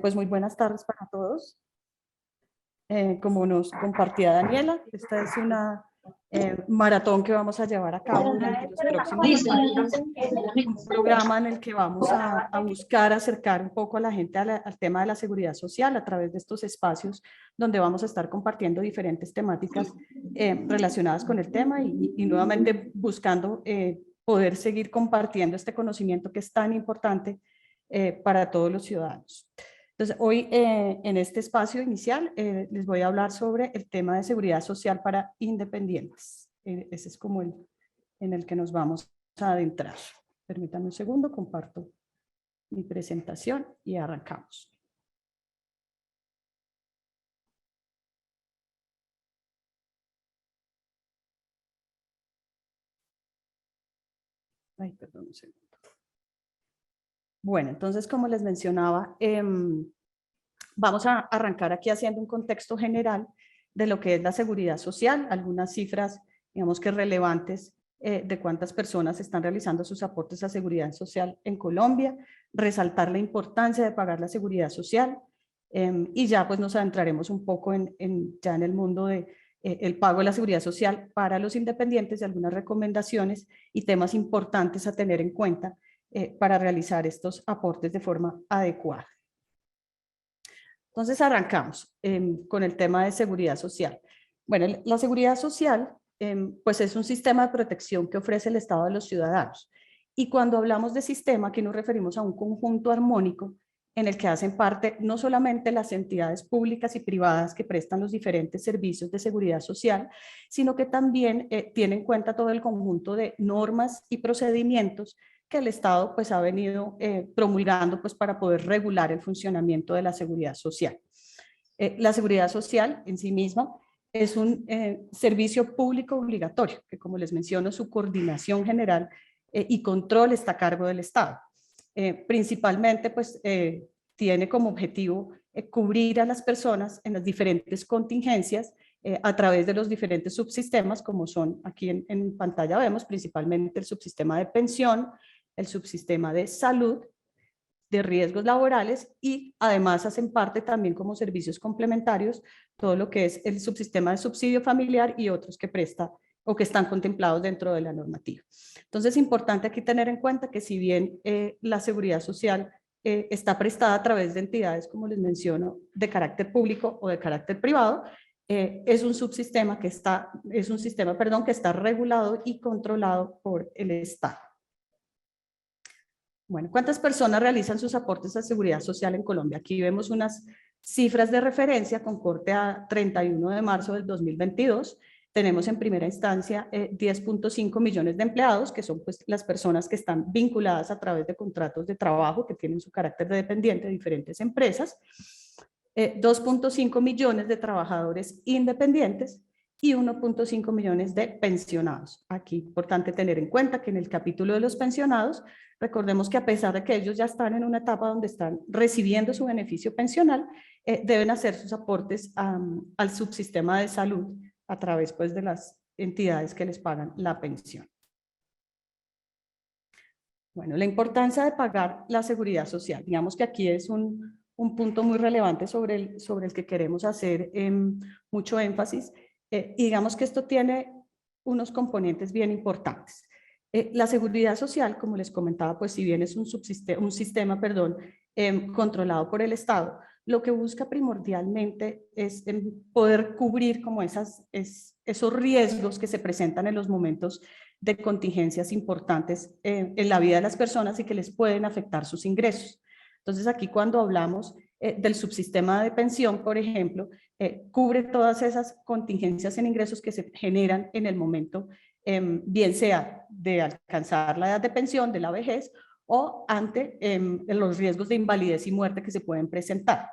Pues muy buenas tardes para todos. Como nos compartía Daniela, esta es una maratón que vamos a llevar a cabo durante los próximos meses, un programa en el que vamos a buscar acercar un poco a la gente al tema de la seguridad social a través de estos espacios donde vamos a estar compartiendo diferentes temáticas relacionadas con el tema y nuevamente buscando poder seguir compartiendo este conocimiento que es tan importante para todos los ciudadanos. Entonces, hoy en este espacio inicial les voy a hablar sobre el tema de seguridad social para independientes. Ese es como el en el que nos vamos a adentrar. Permítanme un segundo, comparto mi presentación y arrancamos. Ay, perdón un segundo. Bueno, entonces, como les mencionaba, vamos a arrancar aquí haciendo un contexto general de lo que es la seguridad social, algunas cifras, digamos que relevantes de cuántas personas están realizando sus aportes a seguridad social en Colombia, resaltar la importancia de pagar la seguridad social y ya pues nos adentraremos un poco ya en el mundo de el pago de la seguridad social para los independientes y algunas recomendaciones y temas importantes a tener en cuenta para realizar estos aportes de forma adecuada. Entonces arrancamos con el tema de seguridad social. Bueno, la seguridad social pues es un sistema de protección que ofrece el Estado a los ciudadanos. Y cuando hablamos de sistema, aquí nos referimos a un conjunto armónico en el que hacen parte no solamente las entidades públicas y privadas que prestan los diferentes servicios de seguridad social, sino que también tiene en cuenta todo el conjunto de normas y procedimientos que el Estado pues ha venido promulgando pues para poder regular el funcionamiento de la seguridad social. La seguridad social en sí misma es un servicio público obligatorio, que como les menciono, su coordinación general y control está a cargo del Estado. Principalmente pues tiene como objetivo cubrir a las personas en las diferentes contingencias a través de los diferentes subsistemas, como son aquí en pantalla vemos, principalmente el subsistema de pensión, el subsistema de salud, de riesgos laborales y además hacen parte también como servicios complementarios todo lo que es el subsistema de subsidio familiar y otros que presta o que están contemplados dentro de la normativa. Entonces es importante aquí tener en cuenta que si bien la seguridad social está prestada a través de entidades, como les menciono, de carácter público o de carácter privado, es un subsistema que está, es un sistema, perdón, que está regulado y controlado por el Estado. Bueno, ¿cuántas personas realizan sus aportes a seguridad social en Colombia? Aquí vemos unas cifras de referencia con corte a 31 de marzo del 2022. Tenemos en primera instancia 10.5 millones de empleados, que son pues las personas que están vinculadas a través de contratos de trabajo que tienen su carácter de dependiente de diferentes empresas. 2.5 millones de trabajadores independientes y 1.5 millones de pensionados. Aquí es importante tener en cuenta que en el capítulo de los pensionados, recordemos que a pesar de que ellos ya están en una etapa donde están recibiendo su beneficio pensional, deben hacer sus aportes al subsistema de salud a través pues, de las entidades que les pagan la pensión. Bueno, la importancia de pagar la seguridad social. Digamos que aquí es un punto muy relevante sobre el que queremos hacer mucho énfasis. Y digamos que esto tiene unos componentes bien importantes. La seguridad social, como les comentaba, pues si bien es un sistema controlado por el Estado, lo que busca primordialmente es poder cubrir como esos riesgos que se presentan en los momentos de contingencias importantes en la vida de las personas y que les pueden afectar sus ingresos. Entonces aquí cuando hablamos del subsistema de pensión, por ejemplo, cubre todas esas contingencias en ingresos que se generan en el momento, bien sea de alcanzar la edad de pensión, de la vejez, o ante los riesgos de invalidez y muerte que se pueden presentar.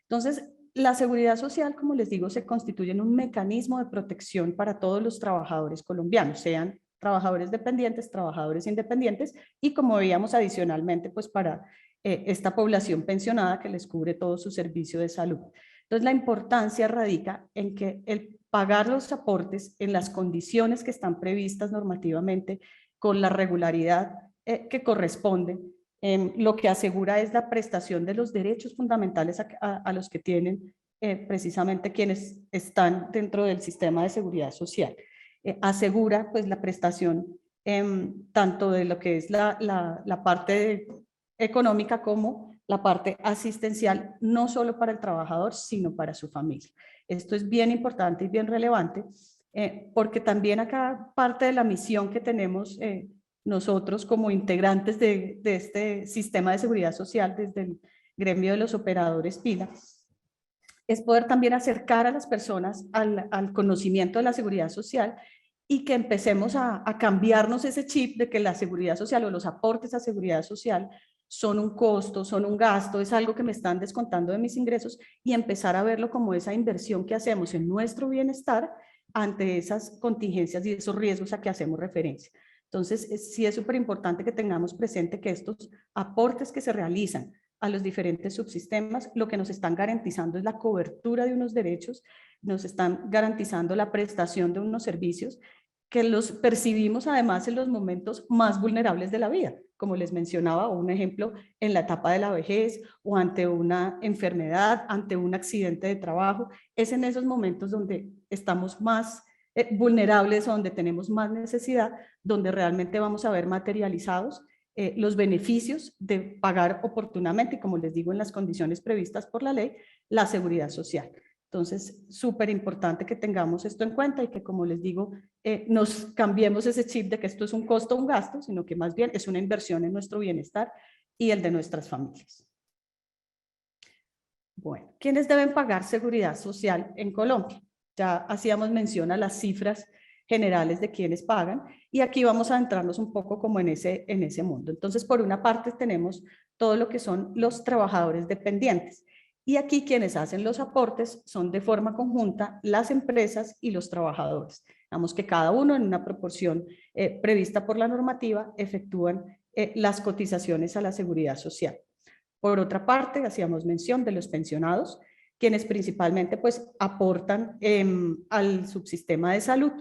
Entonces, la seguridad social, como les digo, se constituye en un mecanismo de protección para todos los trabajadores colombianos, sean trabajadores dependientes, trabajadores independientes, y como veíamos adicionalmente, pues para esta población pensionada que les cubre todo su servicio de salud. Entonces, la importancia radica en que el pagar los aportes en las condiciones que están previstas normativamente con la regularidad que corresponde, lo que asegura es la prestación de los derechos fundamentales a los que tienen precisamente quienes están dentro del sistema de seguridad social. Asegura pues la prestación tanto de lo que es la parte económica como la parte asistencial, no solo para el trabajador, sino para su familia. Esto es bien importante y bien relevante, porque también acá parte de la misión que tenemos nosotros como integrantes de este sistema de seguridad social desde el gremio de los operadores PILA, es poder también acercar a las personas al conocimiento de la seguridad social y que empecemos a cambiarnos ese chip de que la seguridad social o los aportes a seguridad social son un costo, son un gasto, es algo que me están descontando de mis ingresos, y empezar a verlo como esa inversión que hacemos en nuestro bienestar ante esas contingencias y esos riesgos a que hacemos referencia. Entonces, sí es súper importante que tengamos presente que estos aportes que se realizan a los diferentes subsistemas, lo que nos están garantizando es la cobertura de unos derechos, nos están garantizando la prestación de unos servicios que los percibimos además en los momentos más vulnerables de la vida, como les mencionaba, un ejemplo en la etapa de la vejez o ante una enfermedad, ante un accidente de trabajo. Es en esos momentos donde estamos más vulnerables, donde tenemos más necesidad, donde realmente vamos a ver materializados los beneficios de pagar oportunamente y, como les digo, en las condiciones previstas por la ley, la seguridad social. Entonces, súper importante que tengamos esto en cuenta y que, como les digo, nos cambiemos ese chip de que esto es un costo o un gasto, sino que más bien es una inversión en nuestro bienestar y el de nuestras familias. Bueno, ¿quiénes deben pagar seguridad social en Colombia? Ya hacíamos mención a las cifras generales de quienes pagan, y aquí vamos a entrarnos un poco como en ese mundo. Entonces, por una parte tenemos todo lo que son los trabajadores dependientes, y aquí quienes hacen los aportes son de forma conjunta las empresas y los trabajadores. Digamos que cada uno en una proporción prevista por la normativa efectúan las cotizaciones a la seguridad social. Por otra parte, hacíamos mención de los pensionados, quienes principalmente pues aportan al subsistema de salud.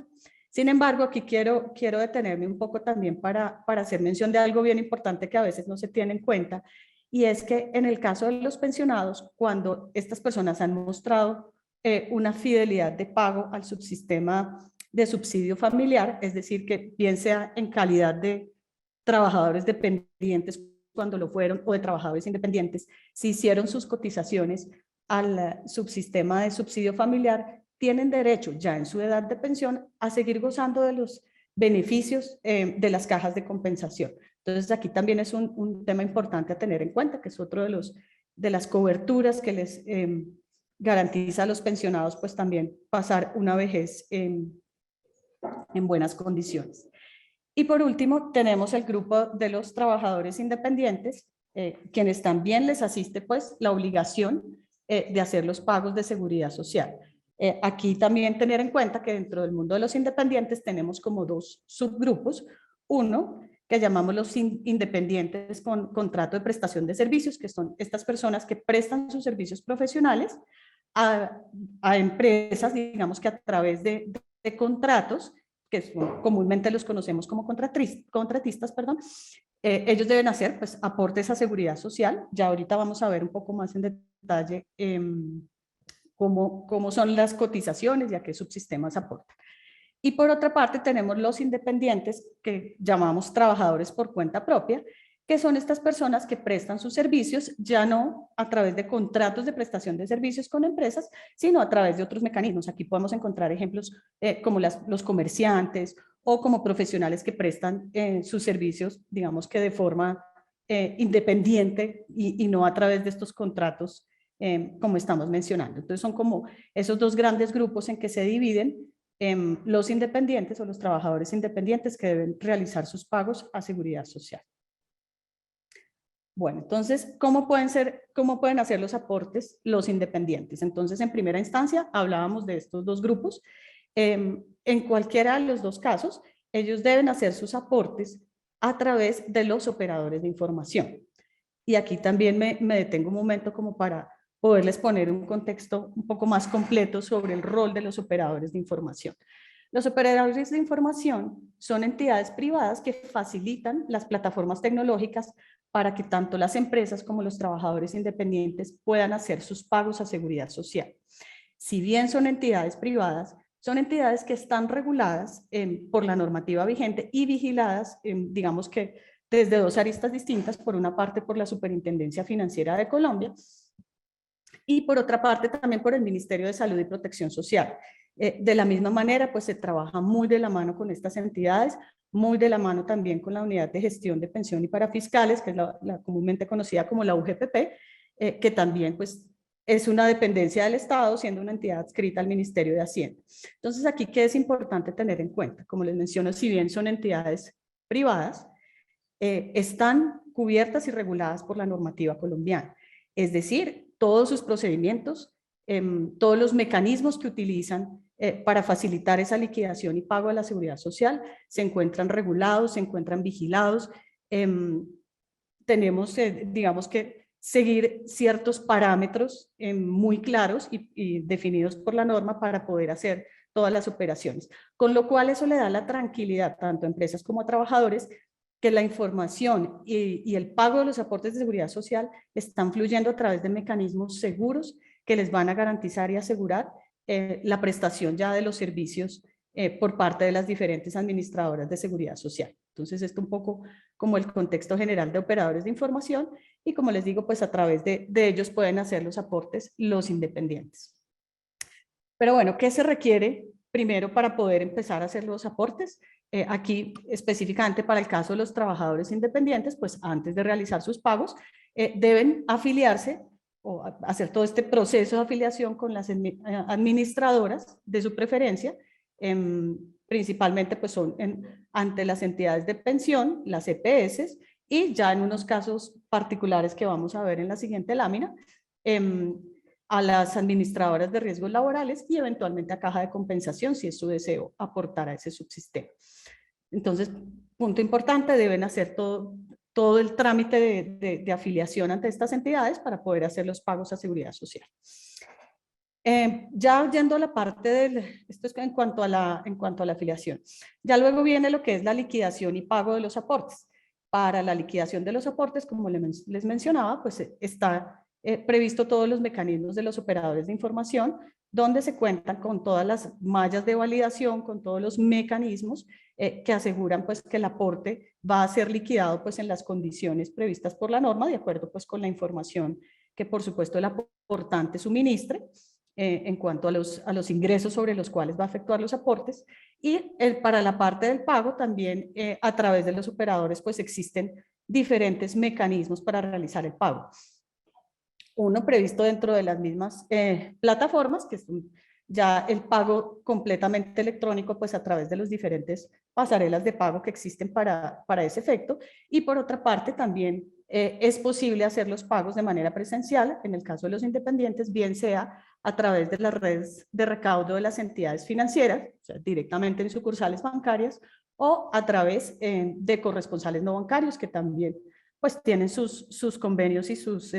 Sin embargo, aquí quiero detenerme un poco también para hacer mención de algo bien importante que a veces no se tiene en cuenta, y es que en el caso de los pensionados, cuando estas personas han mostrado una fidelidad de pago al subsistema de subsidio familiar, es decir, que bien sea en calidad de trabajadores dependientes cuando lo fueron, o de trabajadores independientes, si hicieron sus cotizaciones al subsistema de subsidio familiar, tienen derecho ya en su edad de pensión a seguir gozando de los beneficios de las cajas de compensación. Entonces aquí también es un tema importante a tener en cuenta, que es otro de las coberturas que les garantiza a los pensionados pues también pasar una vejez en buenas condiciones. Y por último, tenemos el grupo de los trabajadores independientes, quienes también les asiste pues la obligación de hacer los pagos de seguridad social. Aquí también tener en cuenta que dentro del mundo de los independientes tenemos como dos subgrupos. Uno, que llamamos los independientes con contrato de prestación de servicios, que son estas personas que prestan sus servicios profesionales a empresas, digamos que a través de contratos, que comúnmente los conocemos como contratistas, perdón. Ellos deben hacer pues aportes a seguridad social. Ya ahorita vamos a ver un poco más en detalle cómo son las cotizaciones y a qué subsistemas aportan. Y por otra parte tenemos los independientes, que llamamos trabajadores por cuenta propia, que son estas personas que prestan sus servicios ya no a través de contratos de prestación de servicios con empresas, sino a través de otros mecanismos. Aquí podemos encontrar ejemplos como los comerciantes o como profesionales que prestan sus servicios, digamos que de forma independiente y no a través de estos contratos como estamos mencionando. Entonces son como esos dos grandes grupos en que se dividen los independientes o los trabajadores independientes que deben realizar sus pagos a seguridad social. Bueno, entonces, ¿cómo pueden hacer los aportes los independientes? Entonces, en primera instancia, hablábamos de estos dos grupos. En cualquiera de los dos casos, ellos deben hacer sus aportes a través de los operadores de información. Y aquí también me detengo un momento como para poderles poner un contexto un poco más completo sobre el rol de los operadores de información. Los operadores de información son entidades privadas que facilitan las plataformas tecnológicas para que tanto las empresas como los trabajadores independientes puedan hacer sus pagos a seguridad social. Si bien son entidades privadas, son entidades que están reguladas por la normativa vigente y vigiladas, digamos que desde dos aristas distintas, por una parte por la Superintendencia Financiera de Colombia y por otra parte también por el Ministerio de Salud y Protección Social. De la misma manera, pues se trabaja muy de la mano con estas entidades, muy de la mano también con la Unidad de Gestión de Pensión y Parafiscales, que es la comúnmente conocida como la UGPP, que también pues es una dependencia del Estado, siendo una entidad adscrita al Ministerio de Hacienda. Entonces, aquí, ¿qué es importante tener en cuenta? Como les menciono, si bien son entidades privadas, están cubiertas y reguladas por la normativa colombiana. Es decir, todos sus procedimientos, todos los mecanismos que utilizan para facilitar esa liquidación y pago de la seguridad social se encuentran regulados, se encuentran vigilados. Tenemos, digamos que, seguir ciertos parámetros muy claros y definidos por la norma para poder hacer todas las operaciones. Con lo cual eso le da la tranquilidad tanto a empresas como a trabajadores que la información y el pago de los aportes de seguridad social están fluyendo a través de mecanismos seguros que les van a garantizar y asegurar la prestación ya de los servicios por parte de las diferentes administradoras de seguridad social. Entonces, esto un poco como el contexto general de operadores de información y como les digo, pues a través de ellos pueden hacer los aportes los independientes. Pero bueno, ¿qué se requiere primero para poder empezar a hacer los aportes? Aquí específicamente para el caso de los trabajadores independientes, pues antes de realizar sus pagos, deben afiliarse o hacer todo este proceso de afiliación con las administradoras de su preferencia, principalmente pues son ante las entidades de pensión, las EPS, y ya en unos casos particulares que vamos a ver en la siguiente lámina, a las administradoras de riesgos laborales y eventualmente a caja de compensación si es su deseo aportar a ese subsistema. Entonces, punto importante, deben hacer todo el trámite de afiliación ante estas entidades para poder hacer los pagos a seguridad social. Ya yendo a la parte esto es en cuanto a la afiliación. Ya luego viene lo que es la liquidación y pago de los aportes. Para la liquidación de los aportes, como les mencionaba, pues está previsto todos los mecanismos de los operadores de información, donde se cuentan con todas las mallas de validación, con todos los mecanismos que aseguran pues que el aporte va a ser liquidado pues en las condiciones previstas por la norma, de acuerdo pues con la información que por supuesto el aportante suministre en cuanto a los ingresos sobre los cuales va a efectuar los aportes. Y para la parte del pago también a través de los operadores pues existen diferentes mecanismos para realizar el pago. Uno previsto dentro de las mismas plataformas, que es ya el pago completamente electrónico pues a través de los diferentes pasarelas de pago que existen para ese efecto. Y por otra parte también es posible hacer los pagos de manera presencial, en el caso de los independientes, bien sea a través de las redes de recaudo de las entidades financieras, o sea, directamente en sucursales bancarias, o a través de corresponsales no bancarios que también pues tienen sus convenios y sus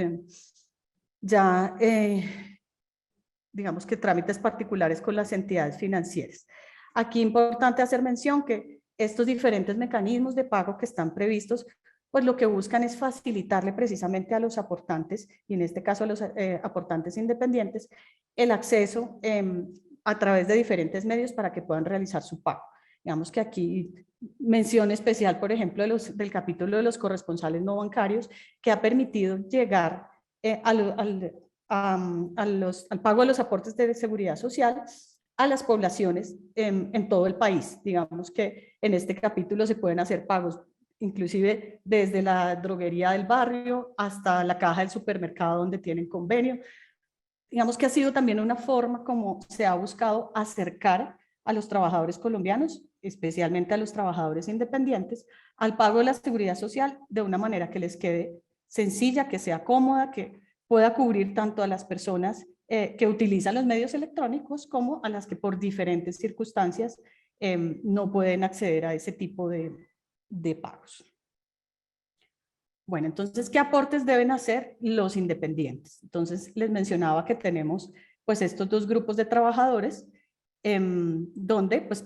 digamos que trámites particulares con las entidades financieras. Aquí es importante hacer mención que estos diferentes mecanismos de pago que están previstos, pues lo que buscan es facilitarle precisamente a los aportantes, y en este caso a los aportantes independientes, el acceso a través de diferentes medios para que puedan realizar su pago. Digamos que aquí mención especial, por ejemplo, del capítulo de los corresponsales no bancarios, que ha permitido llegar al pago de los aportes de seguridad social a las poblaciones en todo el país. Digamos que en este capítulo se pueden hacer pagos inclusive desde la droguería del barrio hasta la caja del supermercado donde tienen convenio. Digamos que ha sido también una forma como se ha buscado acercar a los trabajadores colombianos, especialmente a los trabajadores independientes, al pago de la seguridad social de una manera que les quede sencilla, que sea cómoda, que pueda cubrir tanto a las personas que utilizan los medios electrónicos como a las que por diferentes circunstancias no pueden acceder a ese tipo de pagos. Bueno, entonces, ¿qué aportes deben hacer los independientes? Entonces, les mencionaba que tenemos pues estos dos grupos de trabajadores donde pues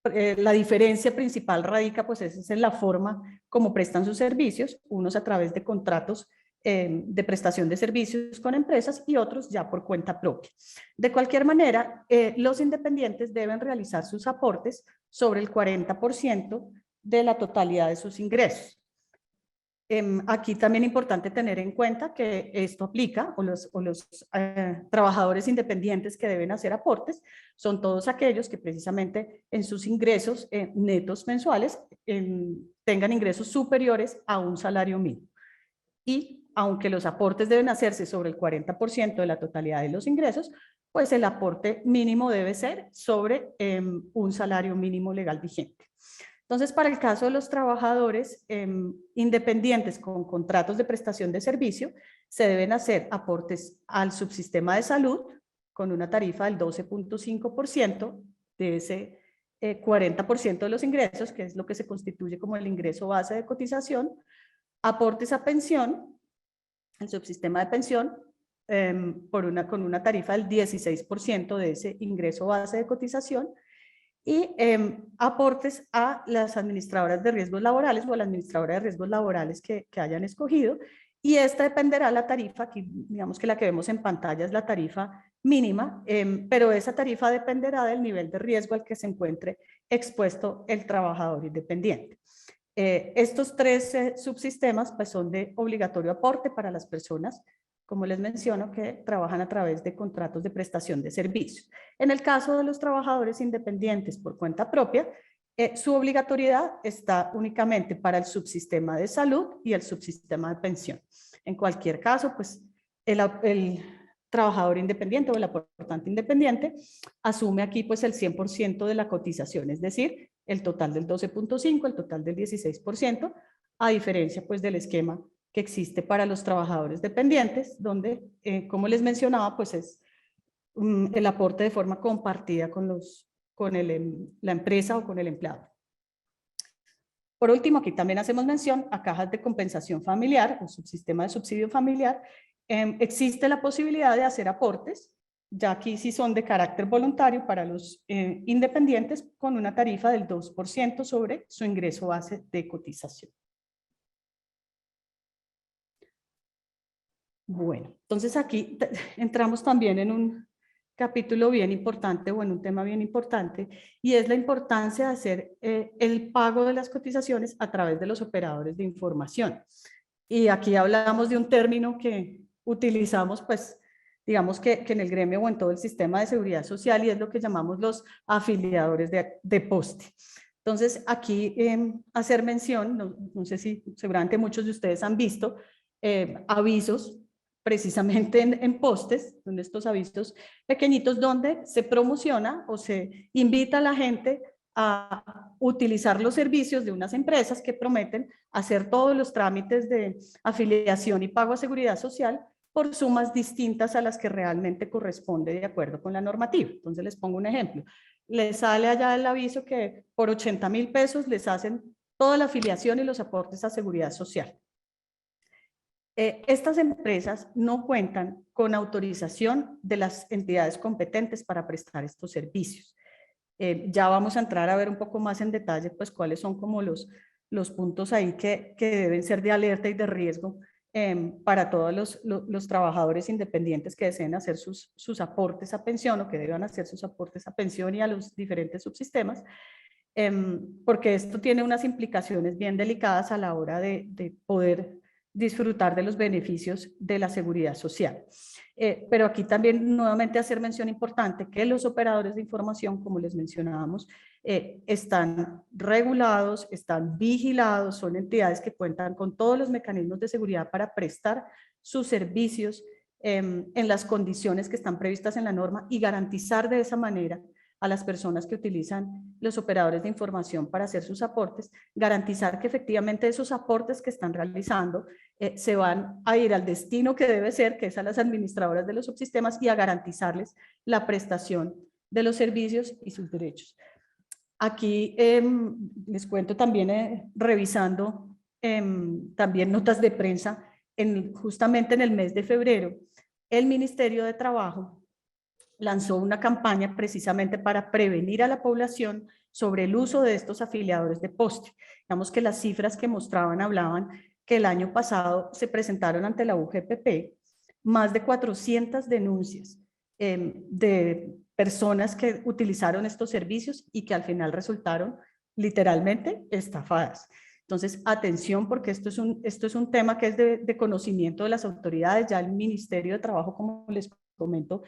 la diferencia principal radica pues es en la forma como prestan sus servicios, unos a través de contratos de prestación de servicios con empresas y otros ya por cuenta propia. De cualquier manera, los independientes deben realizar sus aportes sobre el 40% de la totalidad de sus ingresos. Aquí también es importante tener en cuenta que esto aplica, o los trabajadores independientes que deben hacer aportes, son todos aquellos que precisamente en sus ingresos netos mensuales tengan ingresos superiores a un salario mínimo. Y aunque los aportes deben hacerse sobre el 40% de la totalidad de los ingresos, pues el aporte mínimo debe ser sobre un salario mínimo legal vigente. Entonces, para el caso de los trabajadores independientes con contratos de prestación de servicio, se deben hacer aportes al subsistema de salud con una tarifa del 12.5% de ese 40% de los ingresos, que es lo que se constituye como el ingreso base de cotización, aportes a pensión, el subsistema de pensión, con una tarifa del 16% de ese ingreso base de cotización, y aportes a las administradoras de riesgos laborales o a la administradora de riesgos laborales que hayan escogido, y esta dependerá la tarifa, aquí digamos que la que vemos en pantalla es la tarifa mínima, pero esa tarifa dependerá del nivel de riesgo al que se encuentre expuesto el trabajador independiente. Estos tres subsistemas pues, son de obligatorio aporte para las personas, como les menciono, que trabajan a través de contratos de prestación de servicios. En el caso de los trabajadores independientes por cuenta propia, su obligatoriedad está únicamente para el subsistema de salud y el subsistema de pensión. En cualquier caso, pues el trabajador independiente o el aportante independiente asume aquí pues el 100% de la cotización, es decir, el total del 12.5%, el total del 16%, a diferencia pues del esquema que existe para los trabajadores dependientes, donde, como les mencionaba, pues es el aporte de forma compartida con la empresa o con el empleado. Por último, aquí también hacemos mención a cajas de compensación familiar o subsistema de subsidio familiar. Existe la posibilidad de hacer aportes, ya aquí sí son de carácter voluntario para los independientes, con una tarifa del 2% sobre su ingreso base de cotización. Bueno, entonces aquí entramos también en un capítulo bien importante o en un tema bien importante, y es la importancia de hacer el pago de las cotizaciones a través de los operadores de información. Y aquí hablamos de un término que utilizamos, pues, digamos que en el gremio o en todo el sistema de seguridad social, y es lo que llamamos los afiliadores de poste. Entonces, aquí hacer mención, no sé si seguramente muchos de ustedes han visto avisos precisamente en postes, son estos avisos pequeñitos donde se promociona o se invita a la gente a utilizar los servicios de unas empresas que prometen hacer todos los trámites de afiliación y pago a seguridad social por sumas distintas a las que realmente corresponde de acuerdo con la normativa. Entonces les pongo un ejemplo. Les sale allá el aviso que por 80,000 pesos les hacen toda la afiliación y los aportes a seguridad social. Estas empresas no cuentan con autorización de las entidades competentes para prestar estos servicios. Ya vamos a entrar a ver un poco más en detalle pues cuáles son como los puntos ahí que deben ser de alerta y de riesgo para todos los trabajadores independientes que deseen hacer sus aportes a pensión o que deban hacer sus aportes a pensión y a los diferentes subsistemas, porque esto tiene unas implicaciones bien delicadas a la hora de poder disfrutar de los beneficios de la seguridad social. Pero aquí también nuevamente hacer mención importante que los operadores de información, como les mencionábamos, están regulados, están vigilados, son entidades que cuentan con todos los mecanismos de seguridad para prestar sus servicios en las condiciones que están previstas en la norma y garantizar de esa manera a las personas que utilizan los operadores de información para hacer sus aportes, garantizar que efectivamente esos aportes que están realizando se van a ir al destino que debe ser, que es a las administradoras de los subsistemas, y a garantizarles la prestación de los servicios y sus derechos. Aquí les cuento también, revisando también notas de prensa, justamente en el mes de febrero, el Ministerio de Trabajo lanzó una campaña precisamente para prevenir a la población sobre el uso de estos afiliadores de poste. Digamos que las cifras que mostraban hablaban que el año pasado se presentaron ante la UGPP más de 400 denuncias de personas que utilizaron estos servicios y que al final resultaron literalmente estafadas. Entonces, atención, porque esto es un tema que es de conocimiento de las autoridades. Ya el Ministerio de Trabajo, como les comento,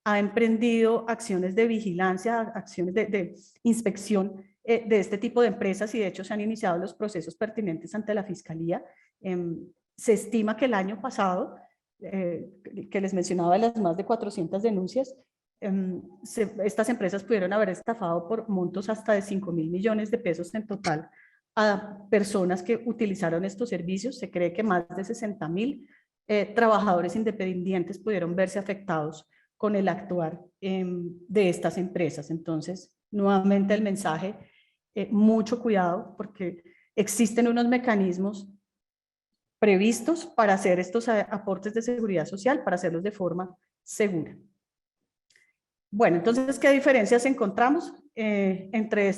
ha emprendido acciones de vigilancia, acciones de inspección de este tipo de empresas, y de hecho se han iniciado los procesos pertinentes ante la Fiscalía. Se estima que el año pasado, que les mencionaba de las más de 400 denuncias, estas empresas pudieron haber estafado por montos hasta de 5.000 millones de pesos en total a personas que utilizaron estos servicios. Se cree que más de 60.000 trabajadores independientes pudieron verse afectados con el actuar de estas empresas. Entonces, nuevamente el mensaje, mucho cuidado, porque existen unos mecanismos previstos para hacer estos aportes de seguridad social, para hacerlos de forma segura. Bueno, entonces, ¿qué diferencias encontramos entre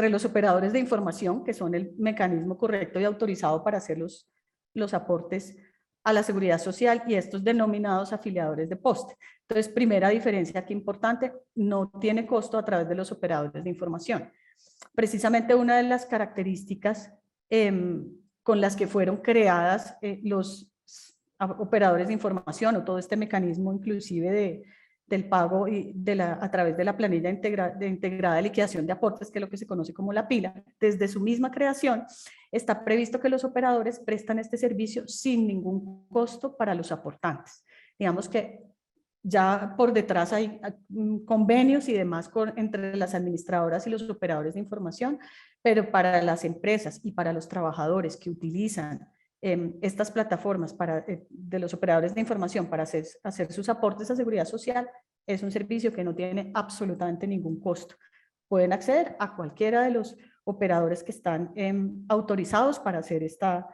los operadores de información, que son el mecanismo correcto y autorizado para hacer los aportes a la seguridad social, y estos denominados afiliadores de poste? Entonces, primera diferencia aquí importante: no tiene costo a través de los operadores de información. Precisamente una de las características con las que fueron creadas los operadores de información, o todo este mecanismo inclusive del pago y a través de la planilla integrada de liquidación de aportes, que es lo que se conoce como la PILA, desde su misma creación está previsto que los operadores prestan este servicio sin ningún costo para los aportantes. Digamos que ya por detrás hay convenios y demás entre las administradoras y los operadores de información, pero para las empresas y para los trabajadores que utilizan estas plataformas de los operadores de información para hacer sus aportes a seguridad social, es un servicio que no tiene absolutamente ningún costo. Pueden acceder a cualquiera de los operadores que están autorizados para hacer esta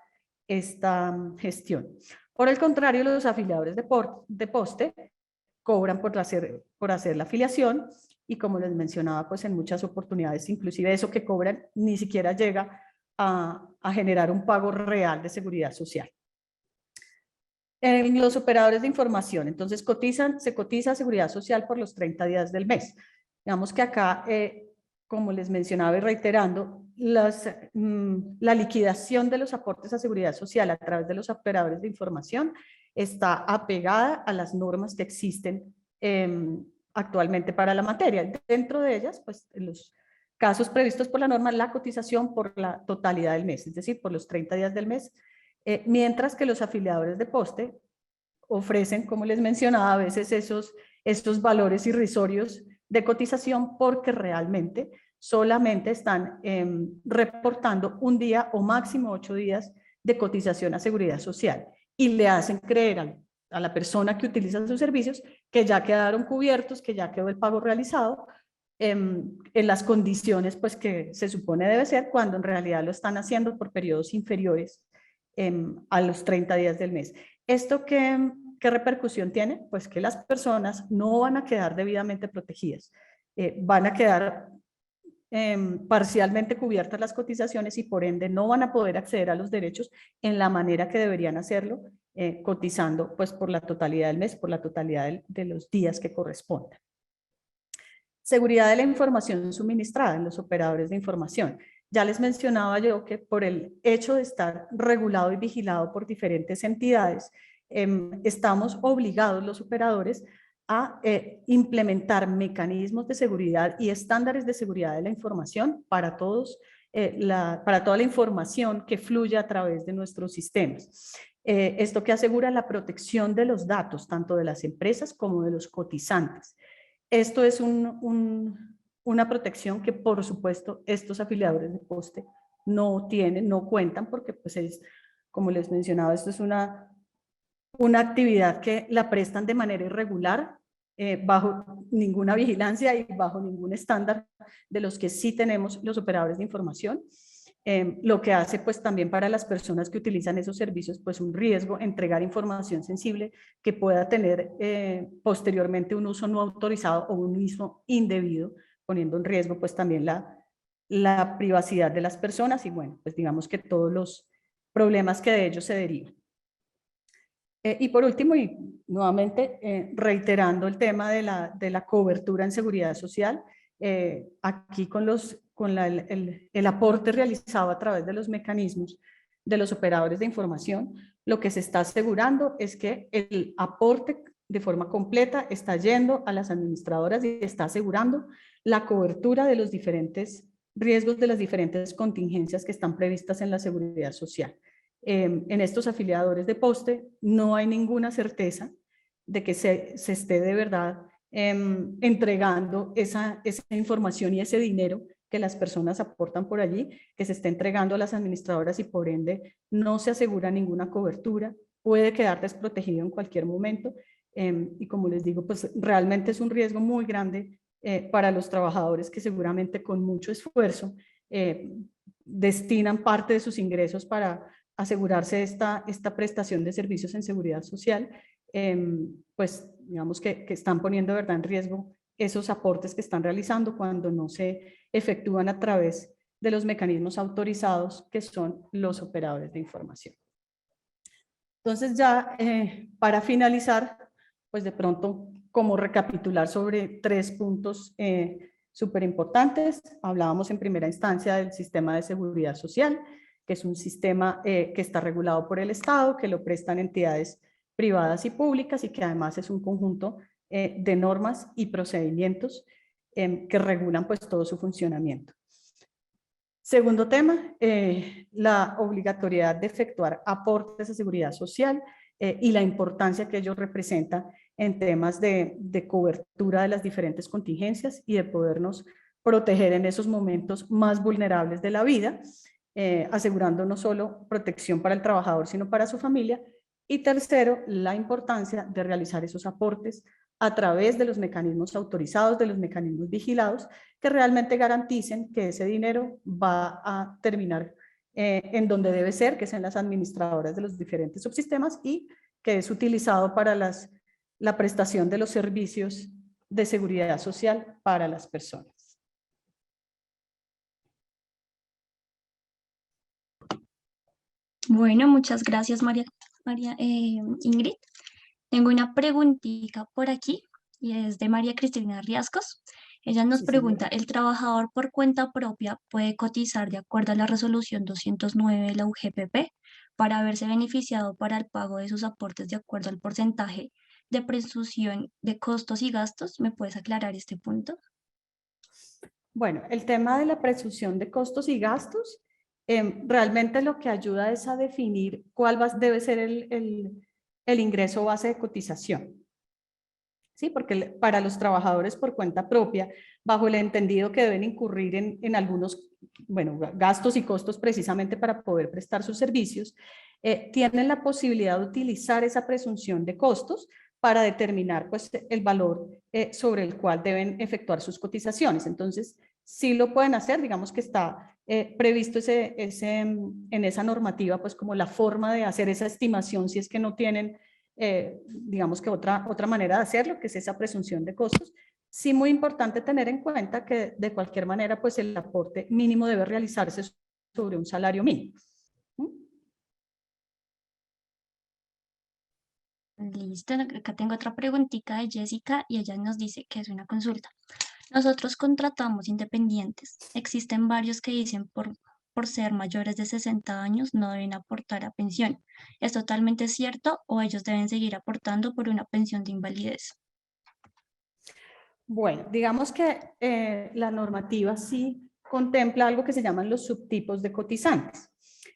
gestión. Por el contrario, los afiliadores de poste cobran por hacer la afiliación, y como les mencionaba, pues en muchas oportunidades inclusive eso que cobran ni siquiera llega a generar un pago real de seguridad social. En los operadores de información, entonces se cotiza seguridad social por los 30 días del mes. Digamos que acá, como les mencionaba y reiterando, la liquidación de los aportes a seguridad social a través de los operadores de información está apegada a las normas que existen actualmente para la materia. Dentro de ellas, pues en los casos previstos por la norma, la cotización por la totalidad del mes, es decir, por los 30 días del mes, mientras que los afiliadores de poste ofrecen, como les mencionaba, a veces estos valores irrisorios de cotización, porque realmente solamente están reportando un día o máximo 8 días de cotización a seguridad social, y le hacen creer a la persona que utiliza sus servicios que ya quedaron cubiertos, que ya quedó el pago realizado en las condiciones pues que se supone debe ser, cuando en realidad lo están haciendo por periodos inferiores a los 30 días del mes. ¿Esto qué repercusión tiene? Pues que las personas no van a quedar debidamente protegidas, van a quedar parcialmente cubiertas las cotizaciones, y por ende no van a poder acceder a los derechos en la manera que deberían hacerlo, cotizando pues por la totalidad del mes, por la totalidad de los días que correspondan. Seguridad de la información suministrada en los operadores de información. Ya les mencionaba yo que por el hecho de estar regulado y vigilado por diferentes entidades, estamos obligados los operadores a implementar mecanismos de seguridad y estándares de seguridad de la información para toda la información que fluye a través de nuestros sistemas. Esto que asegura la protección de los datos, tanto de las empresas como de los cotizantes. Esto es una protección que, por supuesto, estos afiliadores de poste no tienen, no cuentan, porque pues como les mencionaba, esto es una actividad que la prestan de manera irregular, bajo ninguna vigilancia y bajo ningún estándar de los que sí tenemos los operadores de información, lo que hace pues también para las personas que utilizan esos servicios pues un riesgo entregar información sensible que pueda tener posteriormente un uso no autorizado o un uso indebido poniendo en riesgo pues también la privacidad de las personas y bueno, pues digamos que todos los problemas que de ellos se derivan. Y por último, y nuevamente reiterando el tema de la cobertura en seguridad social, aquí con el aporte realizado a través de los mecanismos de los operadores de información, lo que se está asegurando es que el aporte de forma completa está yendo a las administradoras y está asegurando la cobertura de los diferentes riesgos de las diferentes contingencias que están previstas en la seguridad social. En estos afiliadores de poste no hay ninguna certeza de que se esté de verdad entregando esa información y ese dinero que las personas aportan por allí, que se esté entregando a las administradoras y por ende no se asegura ninguna cobertura, puede quedar desprotegido en cualquier momento y como les digo, pues realmente es un riesgo muy grande para los trabajadores que seguramente con mucho esfuerzo destinan parte de sus ingresos para asegurarse esta prestación de servicios en seguridad social, pues digamos que están poniendo de verdad en riesgo esos aportes que están realizando cuando no se efectúan a través de los mecanismos autorizados que son los operadores de información. Entonces ya para finalizar, pues de pronto como recapitular sobre 3 puntos súper importantes. Hablábamos en primera instancia del sistema de seguridad social, que es un sistema que está regulado por el Estado, que lo prestan entidades privadas y públicas y que además es un conjunto de normas y procedimientos que regulan pues todo su funcionamiento. Segundo tema, la obligatoriedad de efectuar aportes a seguridad social y la importancia que ello representa en temas de cobertura de las diferentes contingencias y de podernos proteger en esos momentos más vulnerables de la vida, asegurando no solo protección para el trabajador, sino para su familia. Y tercero, la importancia de realizar esos aportes a través de los mecanismos autorizados, de los mecanismos vigilados, que realmente garanticen que ese dinero va a terminar en donde debe ser, que es en las administradoras de los diferentes subsistemas y que es utilizado para la prestación de los servicios de seguridad social para las personas. Bueno, muchas gracias, Ingrid. Tengo una preguntita por aquí y es de María Cristina Riascos. Ella nos Sí, pregunta, señora. ¿el trabajador por cuenta propia puede cotizar de acuerdo a la resolución 209 de la UGPP para verse beneficiado para el pago de sus aportes de acuerdo al porcentaje de presunción de costos y gastos? ¿Me puedes aclarar este punto? Bueno, el tema de la presunción de costos y gastos realmente lo que ayuda es a definir cuál debe ser el ingreso base de cotización. Sí, porque para los trabajadores por cuenta propia, bajo el entendido que deben incurrir en algunos, bueno, gastos y costos precisamente para poder prestar sus servicios, tienen la posibilidad de utilizar esa presunción de costos para determinar pues, el valor sobre el cual deben efectuar sus cotizaciones. Entonces, sí lo pueden hacer, digamos que está previsto en esa normativa, pues como la forma de hacer esa estimación si es que no tienen digamos que otra manera de hacerlo, que es esa presunción de costos. Sí, muy importante tener en cuenta que de cualquier manera, pues el aporte mínimo debe realizarse sobre un salario mínimo. Listo, acá tengo otra preguntita de Jessica y ella nos dice que es una consulta. Nosotros contratamos independientes. Existen varios que dicen por ser mayores de 60 años no deben aportar a pensión. ¿Es totalmente cierto o ellos deben seguir aportando por una pensión de invalidez? Bueno, digamos que la normativa sí contempla algo que se llaman los subtipos de cotizantes.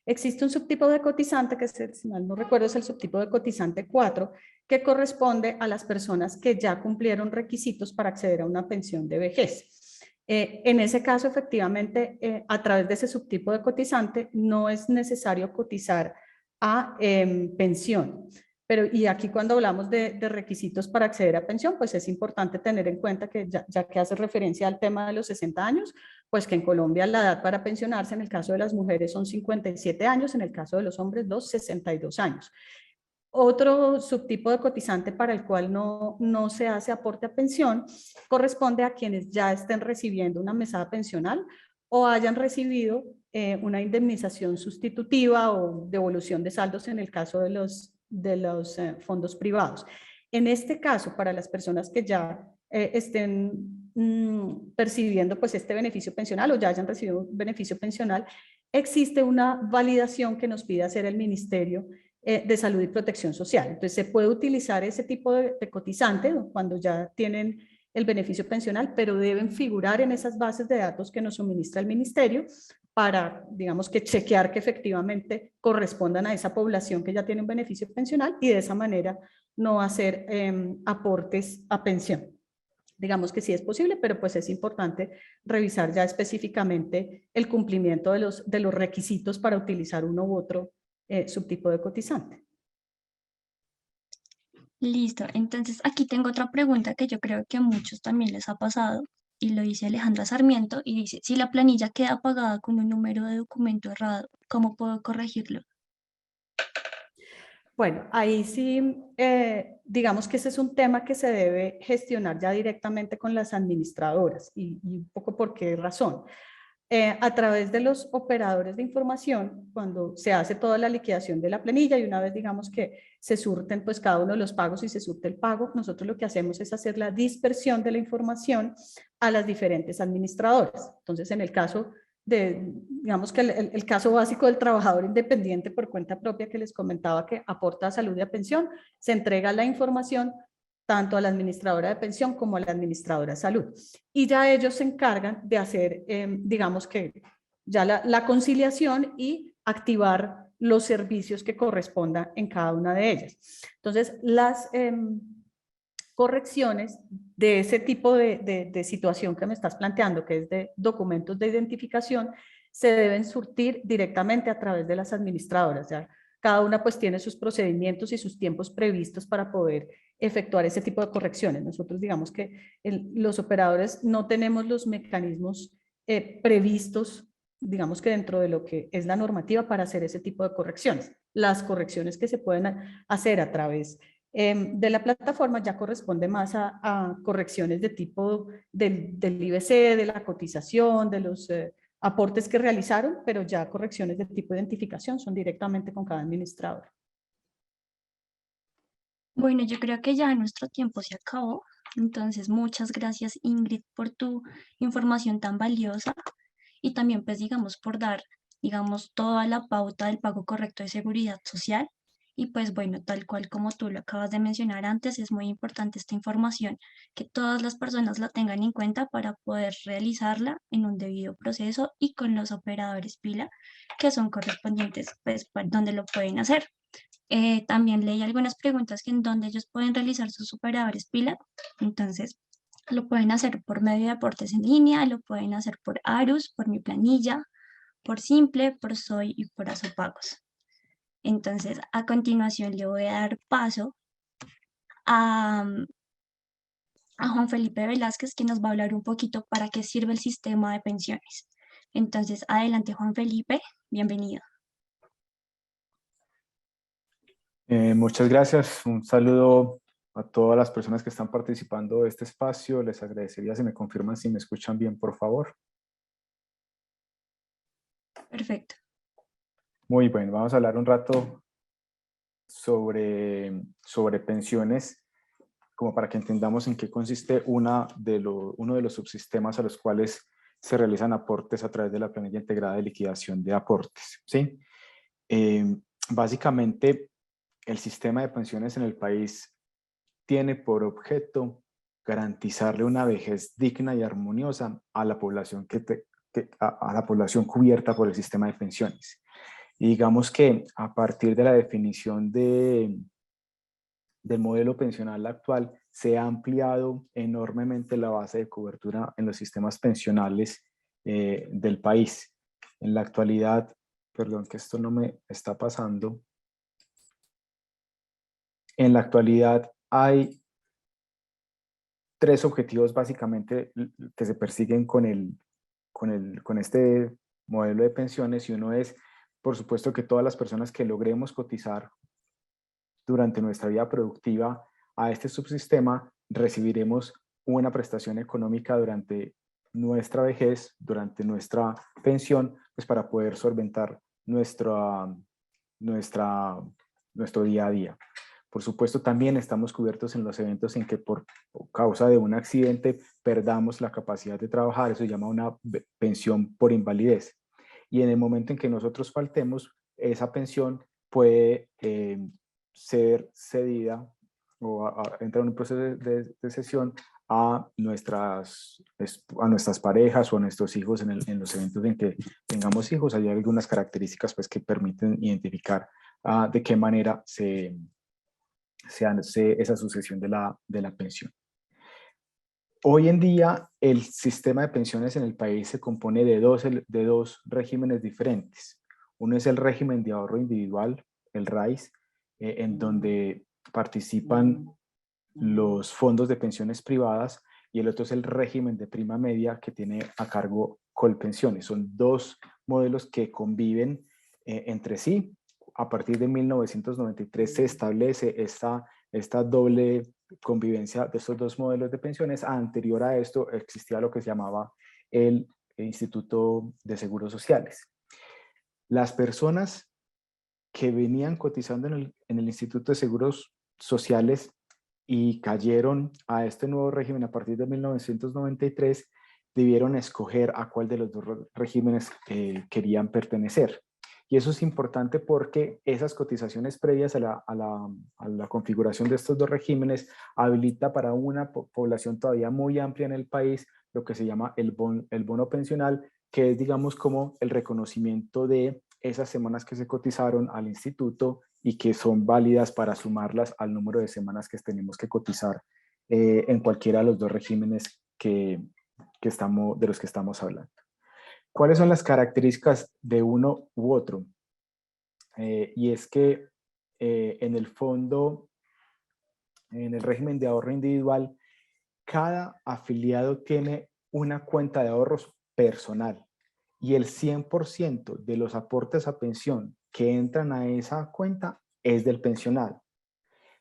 Existe un subtipo de cotizante que, si mal no recuerdo, es el subtipo de cotizante 4, que corresponde a las personas que ya cumplieron requisitos para acceder a una pensión de vejez. En ese caso, efectivamente, a través de ese subtipo de cotizante no es necesario cotizar a pensión. Pero y aquí cuando hablamos de requisitos para acceder a pensión, pues es importante tener en cuenta que ya que hace referencia al tema de los 60 años, pues que en Colombia la edad para pensionarse en el caso de las mujeres son 57 años, en el caso de los hombres los 62 años. Otro subtipo de cotizante para el cual no se hace aporte a pensión corresponde a quienes ya estén recibiendo una mesada pensional o hayan recibido una indemnización sustitutiva o devolución de saldos en el caso de los fondos privados. En este caso, para las personas que ya estén percibiendo pues este beneficio pensional o ya hayan recibido un beneficio pensional, existe una validación que nos pide hacer el Ministerio de Salud y Protección Social. Entonces se puede utilizar ese tipo de cotizante cuando ya tienen el beneficio pensional, pero deben figurar en esas bases de datos que nos suministra el Ministerio para, digamos, que chequear que efectivamente correspondan a esa población que ya tiene un beneficio pensional y de esa manera no hacer aportes a pensión. Digamos que sí es posible, pero pues es importante revisar ya específicamente el cumplimiento de los requisitos para utilizar uno u otro subtipo de cotizante. Listo, entonces aquí tengo otra pregunta que yo creo que a muchos también les ha pasado y lo dice Alejandra Sarmiento y dice, si la planilla queda apagada con un número de documento errado, ¿cómo puedo corregirlo? Bueno, ahí sí, digamos que ese es un tema que se debe gestionar ya directamente con las administradoras y un poco por qué razón. A través de los operadores de información, cuando se hace toda la liquidación de la planilla y una vez digamos que se surten pues cada uno de los pagos y se surte el pago, nosotros lo que hacemos es hacer la dispersión de la información a las diferentes administradoras. Entonces, en el caso digamos que el caso básico del trabajador independiente por cuenta propia que les comentaba que aporta a salud y a pensión, se entrega la información tanto a la administradora de pensión como a la administradora de salud. Y ya ellos se encargan de hacer, digamos que ya la conciliación y activar los servicios que correspondan en cada una de ellas. Entonces, las correcciones de ese tipo de situación que me estás planteando, que es de documentos de identificación, se deben surtir directamente a través de las administradoras. ¿Ya? Cada una pues tiene sus procedimientos y sus tiempos previstos para poder efectuar ese tipo de correcciones. Nosotros digamos que los operadores no tenemos los mecanismos previstos, digamos que dentro de lo que es la normativa para hacer ese tipo de correcciones. Las correcciones que se pueden hacer a través de la plataforma ya corresponde más a correcciones de tipo del IBC, de la cotización, de los aportes que realizaron, pero ya correcciones de tipo de identificación son directamente con cada administrador. Bueno, yo creo que ya nuestro tiempo se acabó. Entonces, muchas gracias, Ingrid, por tu información tan valiosa y también, pues, digamos, por dar, digamos, toda la pauta del pago correcto de seguridad social. Y pues bueno, tal cual como tú lo acabas de mencionar antes, es muy importante esta información, que todas las personas la tengan en cuenta para poder realizarla en un debido proceso y con los operadores pila que son correspondientes, pues, donde lo pueden hacer. También leí algunas preguntas que en donde ellos pueden realizar sus operadores pila. Entonces, lo pueden hacer por medio de aportes en línea, lo pueden hacer por Arus, por Mi Planilla, por Simple, por Soy y por Azopagos. Entonces, a continuación le voy a dar paso a, a Juan Felipe Velázquez, que nos va a hablar un poquito para qué sirve el sistema de pensiones. Entonces, adelante Juan Felipe, bienvenido. Muchas gracias. Un saludo a todas las personas que están participando de este espacio. Les agradecería si me confirman si me escuchan bien, por favor. Perfecto. Muy bien, vamos a hablar un rato sobre pensiones, como para que entendamos en qué consiste uno de los subsistemas a los cuales se realizan aportes a través de la planilla integrada de liquidación de aportes. ¿Sí? Básicamente, el sistema de pensiones en el país tiene por objeto garantizarle una vejez digna y armoniosa a la población, a la población cubierta por el sistema de pensiones. Y digamos que a partir de la definición del modelo pensional actual, se ha ampliado enormemente la base de cobertura en los sistemas pensionales del país. En la actualidad, perdón que esto no me está pasando, en la actualidad hay tres objetivos básicamente que se persiguen con este modelo de pensiones, y uno es, por supuesto, que todas las personas que logremos cotizar durante nuestra vida productiva a este subsistema, recibiremos una prestación económica durante nuestra vejez, durante nuestra pensión, pues para poder solventar nuestro día a día. Por supuesto, también estamos cubiertos en los eventos en que por causa de un accidente perdamos la capacidad de trabajar. Eso se llama una pensión por invalidez. Y en el momento en que nosotros faltemos, esa pensión puede ser cedida o entrar en un proceso de cesión a nuestras parejas o a nuestros hijos en los eventos en que tengamos hijos. Hay algunas características pues, que permiten identificar de qué manera se hace esa sucesión de la pensión. Hoy en día, el sistema de pensiones en el país se compone de dos regímenes diferentes. Uno es el régimen de ahorro individual, el RAIS, en donde participan los fondos de pensiones privadas, y el otro es el régimen de prima media que tiene a cargo Colpensiones. Son dos modelos que conviven entre sí. A partir de 1993 se establece esta doble convivencia de estos dos modelos de pensiones. Anterior a esto existía lo que se llamaba el Instituto de Seguros Sociales. Las personas que venían cotizando en el Instituto de Seguros Sociales y cayeron a este nuevo régimen a partir de 1993, debieron escoger a cuál de los dos regímenes querían pertenecer. Y eso es importante porque esas cotizaciones previas a la configuración de estos dos regímenes habilita para una población todavía muy amplia en el país lo que se llama el bono pensional, que es, digamos, como el reconocimiento de esas semanas que se cotizaron al instituto y que son válidas para sumarlas al número de semanas que tenemos que cotizar en cualquiera de los dos regímenes de los que estamos hablando. ¿Cuáles son las características de uno u otro? Y es que en el fondo, en el régimen de ahorro individual, cada afiliado tiene una cuenta de ahorros personal y el 100% de los aportes a pensión que entran a esa cuenta es del pensionado.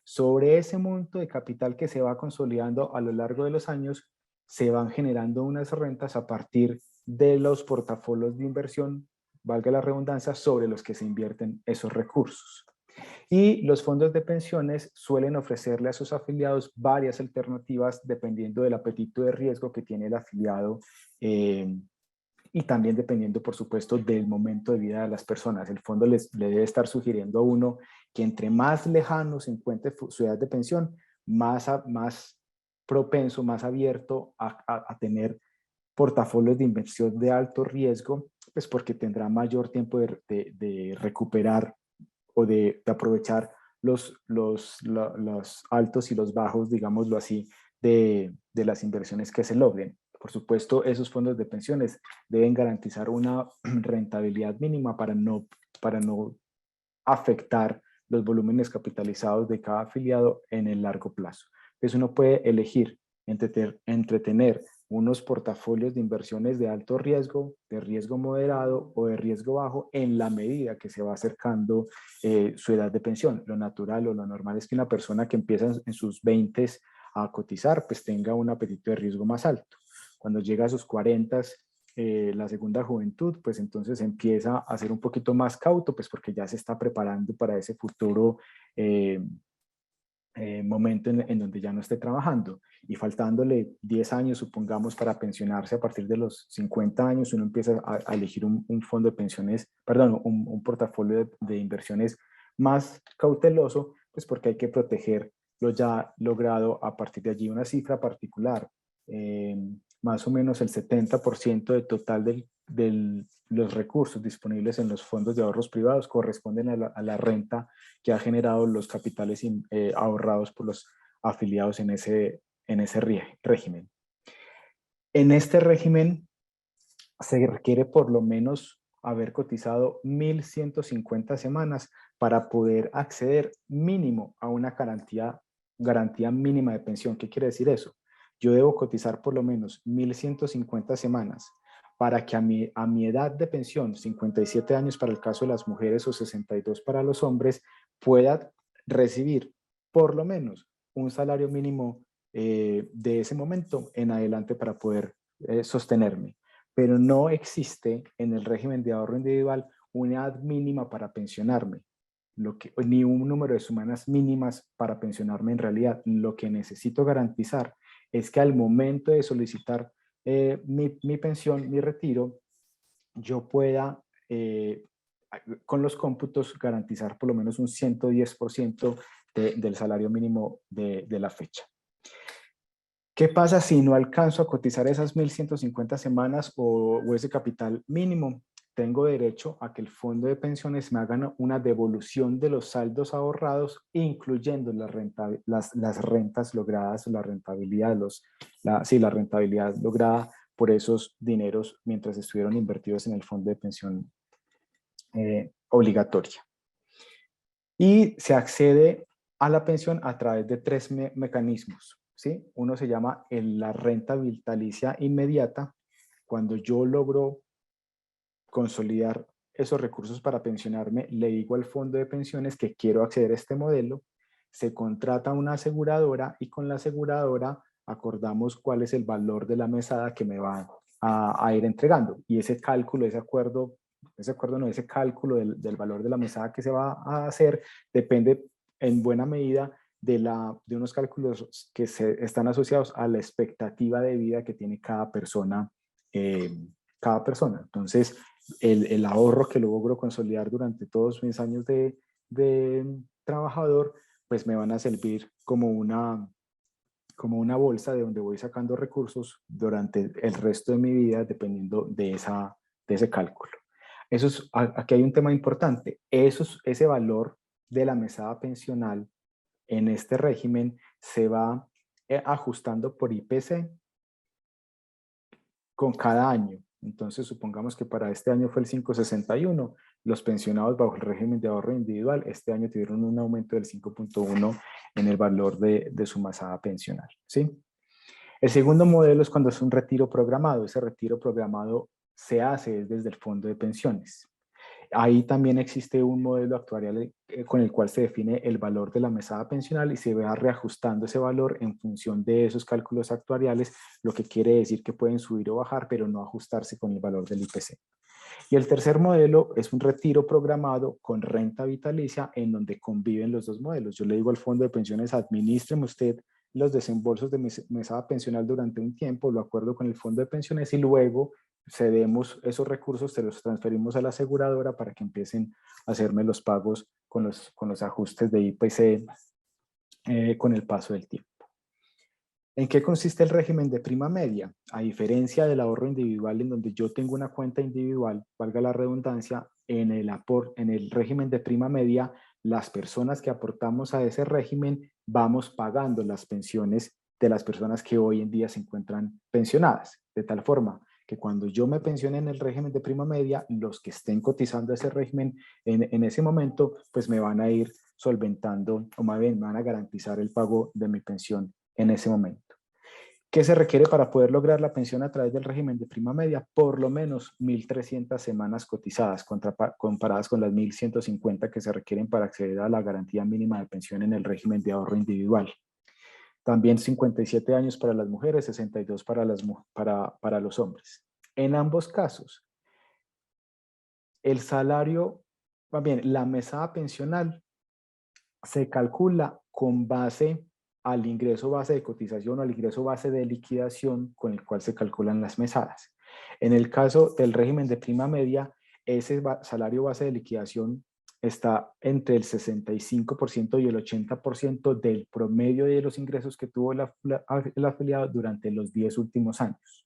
Sobre ese monto de capital que se va consolidando a lo largo de los años, se van generando unas rentas a partir de los portafolios de inversión, valga la redundancia, sobre los que se invierten esos recursos. Y los fondos de pensiones suelen ofrecerle a sus afiliados varias alternativas dependiendo del apetito de riesgo que tiene el afiliado y también dependiendo, por supuesto, del momento de vida de las personas. El fondo le debe estar sugiriendo a uno que entre más lejano se encuentre su edad de pensión, más propenso, más abierto a tener portafolios de inversión de alto riesgo, pues porque tendrá mayor tiempo de recuperar o de aprovechar los altos y los bajos, digámoslo así, de las inversiones que se logren. Por supuesto, esos fondos de pensiones deben garantizar una rentabilidad mínima para no afectar los volúmenes capitalizados de cada afiliado en el largo plazo. Entonces uno puede elegir entre tener unos portafolios de inversiones de alto riesgo, de riesgo moderado o de riesgo bajo en la medida que se va acercando su edad de pensión. Lo natural o lo normal es que una persona que empieza en sus 20s a cotizar pues tenga un apetito de riesgo más alto. Cuando llega a sus 40s, la segunda juventud, pues entonces empieza a ser un poquito más cauto, pues porque ya se está preparando para ese futuro momento en donde ya no esté trabajando, y faltándole 10 años, supongamos, para pensionarse a partir de los 50 años, uno empieza a elegir un fondo de pensiones, perdón, un portafolio de inversiones más cauteloso, pues porque hay que proteger lo ya logrado a partir de allí. Una cifra particular, más o menos el 70% del total de los recursos disponibles en los fondos de ahorros privados corresponden a la renta que ha generado los capitales ahorrados por los afiliados en ese régimen. En este régimen se requiere por lo menos haber cotizado 1.150 semanas para poder acceder mínimo a una garantía mínima de pensión. ¿Qué quiere decir eso? Yo debo cotizar por lo menos 1.150 semanas para que a mi edad de pensión, 57 años para el caso de las mujeres o 62 para los hombres, pueda recibir por lo menos un salario mínimo de ese momento en adelante para poder sostenerme. Pero no existe en el régimen de ahorro individual una edad mínima para pensionarme, ni un número de semanas mínimas para pensionarme en realidad. Lo que necesito garantizar es que al momento de solicitar mi pensión, mi retiro, yo pueda, con los cómputos, garantizar por lo menos un 110% del salario mínimo de la fecha. ¿Qué pasa si no alcanzo a cotizar esas 1.150 semanas o ese capital mínimo? Tengo derecho a que el fondo de pensiones me haga una devolución de los saldos ahorrados, incluyendo las rentas logradas, la rentabilidad, la rentabilidad lograda por esos dineros mientras estuvieron invertidos en el fondo de pensión obligatoria. Y se accede a la pensión a través de tres mecanismos. ¿Sí? Uno se llama la renta vitalicia inmediata. Cuando yo logro consolidar esos recursos para pensionarme, le digo al fondo de pensiones que quiero acceder a este modelo, se contrata una aseguradora y con la aseguradora acordamos cuál es el valor de la mesada que me va a ir entregando. Y ese cálculo, ese cálculo del valor de la mesada que se va a hacer depende en buena medida de unos cálculos que están asociados a la expectativa de vida que tiene cada persona. Entonces, el ahorro que logro consolidar durante todos mis años de trabajador, pues me van a servir como una bolsa de donde voy sacando recursos durante el resto de mi vida, dependiendo de ese cálculo. Aquí hay un tema importante. Ese valor de la mesada pensional en este régimen se va ajustando por IPC con cada año. Entonces, supongamos que para este año fue el 5,61. Los pensionados bajo el régimen de ahorro individual este año tuvieron un aumento del 5,1 en el valor de su mesada pensional. ¿Sí? El segundo modelo es cuando es un retiro programado. Ese retiro programado se hace desde el fondo de pensiones. Ahí también existe un modelo actuarial con el cual se define el valor de la mesada pensional y se va reajustando ese valor en función de esos cálculos actuariales, lo que quiere decir que pueden subir o bajar, pero no ajustarse con el valor del IPC. Y el tercer modelo es un retiro programado con renta vitalicia en donde conviven los dos modelos. Yo le digo al fondo de pensiones, administreme usted los desembolsos de mesada pensional durante un tiempo, lo acuerdo con el fondo de pensiones y luego cedemos esos recursos, se los transferimos a la aseguradora para que empiecen a hacerme los pagos con los ajustes de IPC con el paso del tiempo. ¿En qué consiste el régimen de prima media? A diferencia del ahorro individual en donde yo tengo una cuenta individual, valga la redundancia, en el régimen de prima media, las personas que aportamos a ese régimen vamos pagando las pensiones de las personas que hoy en día se encuentran pensionadas, de tal forma que cuando yo me pensione en el régimen de prima media, los que estén cotizando a ese régimen en ese momento, pues me van a ir solventando o más bien me van a garantizar el pago de mi pensión en ese momento. ¿Qué se requiere para poder lograr la pensión a través del régimen de prima media? Por lo menos 1.300 semanas cotizadas, comparadas con las 1.150 que se requieren para acceder a la garantía mínima de pensión en el régimen de ahorro individual. También 57 años para las mujeres, 62 para los hombres. En ambos casos, el salario, más bien, la mesada pensional se calcula con base al ingreso base de cotización o al ingreso base de liquidación con el cual se calculan las mesadas. En el caso del régimen de prima media, ese salario base de liquidación está entre el 65% y el 80% del promedio de los ingresos que tuvo el afiliado durante los 10 últimos años.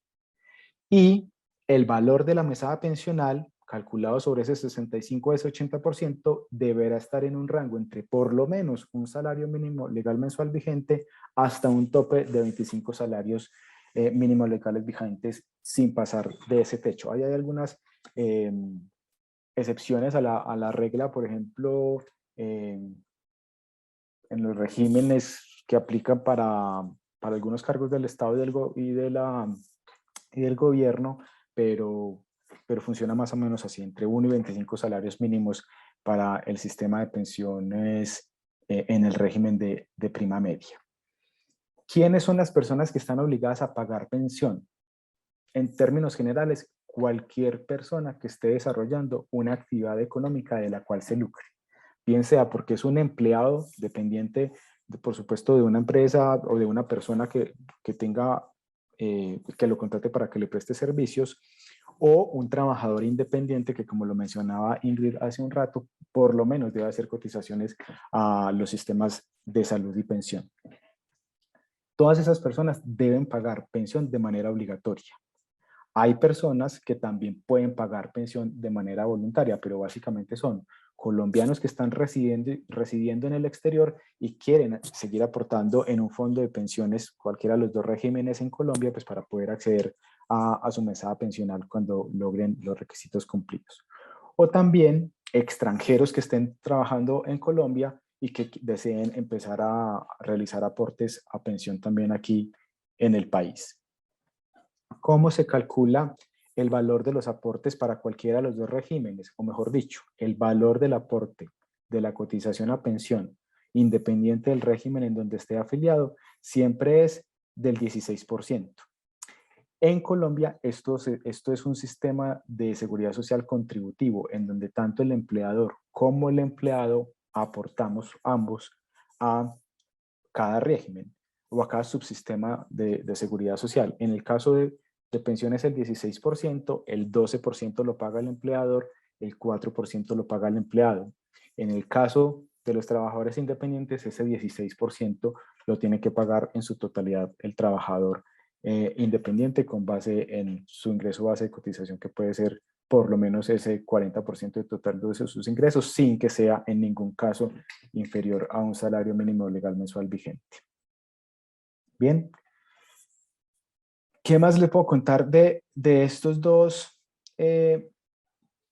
Y el valor de la mesada pensional calculado sobre ese 65 a ese 80%, deberá estar en un rango entre por lo menos un salario mínimo legal mensual vigente hasta un tope de 25 salarios mínimos legales vigentes sin pasar de ese techo. Hay algunas excepciones a la regla, por ejemplo, en los regímenes que aplican para algunos cargos del Estado y del gobierno, pero funciona más o menos así, entre 1 y 25 salarios mínimos para el sistema de pensiones en el régimen de prima media. ¿Quiénes son las personas que están obligadas a pagar pensión? En términos generales, cualquier persona que esté desarrollando una actividad económica de la cual se lucre, bien sea porque es un empleado dependiente, por supuesto, de una empresa o de una persona que tenga, que lo contrate para que le preste servicios, o un trabajador independiente que, como lo mencionaba Ingrid hace un rato, por lo menos debe hacer cotizaciones a los sistemas de salud y pensión. Todas esas personas deben pagar pensión de manera obligatoria. Hay personas que también pueden pagar pensión de manera voluntaria, pero básicamente son colombianos que están residiendo en el exterior y quieren seguir aportando en un fondo de pensiones, cualquiera de los dos regímenes en Colombia, pues para poder acceder a su mesada pensional cuando logren los requisitos cumplidos. O también extranjeros que estén trabajando en Colombia y que deseen empezar a realizar aportes a pensión también aquí en el país. ¿Cómo se calcula el valor de los aportes para cualquiera de los dos regímenes? O mejor dicho, el valor del aporte de la cotización a pensión, independiente del régimen en donde esté afiliado, siempre es del 16%. En Colombia, esto es un sistema de seguridad social contributivo, en donde tanto el empleador como el empleado aportamos ambos a cada régimen o a cada subsistema de seguridad social. En el caso de pensiones el 16%, el 12% lo paga el empleador, el 4% lo paga el empleado. En el caso de los trabajadores independientes, ese 16% lo tiene que pagar en su totalidad el trabajador independiente con base en su ingreso base de cotización, que puede ser por lo menos ese 40% de total de sus ingresos, sin que sea en ningún caso inferior a un salario mínimo legal mensual vigente. Bien. ¿Qué más le puedo contar de estos dos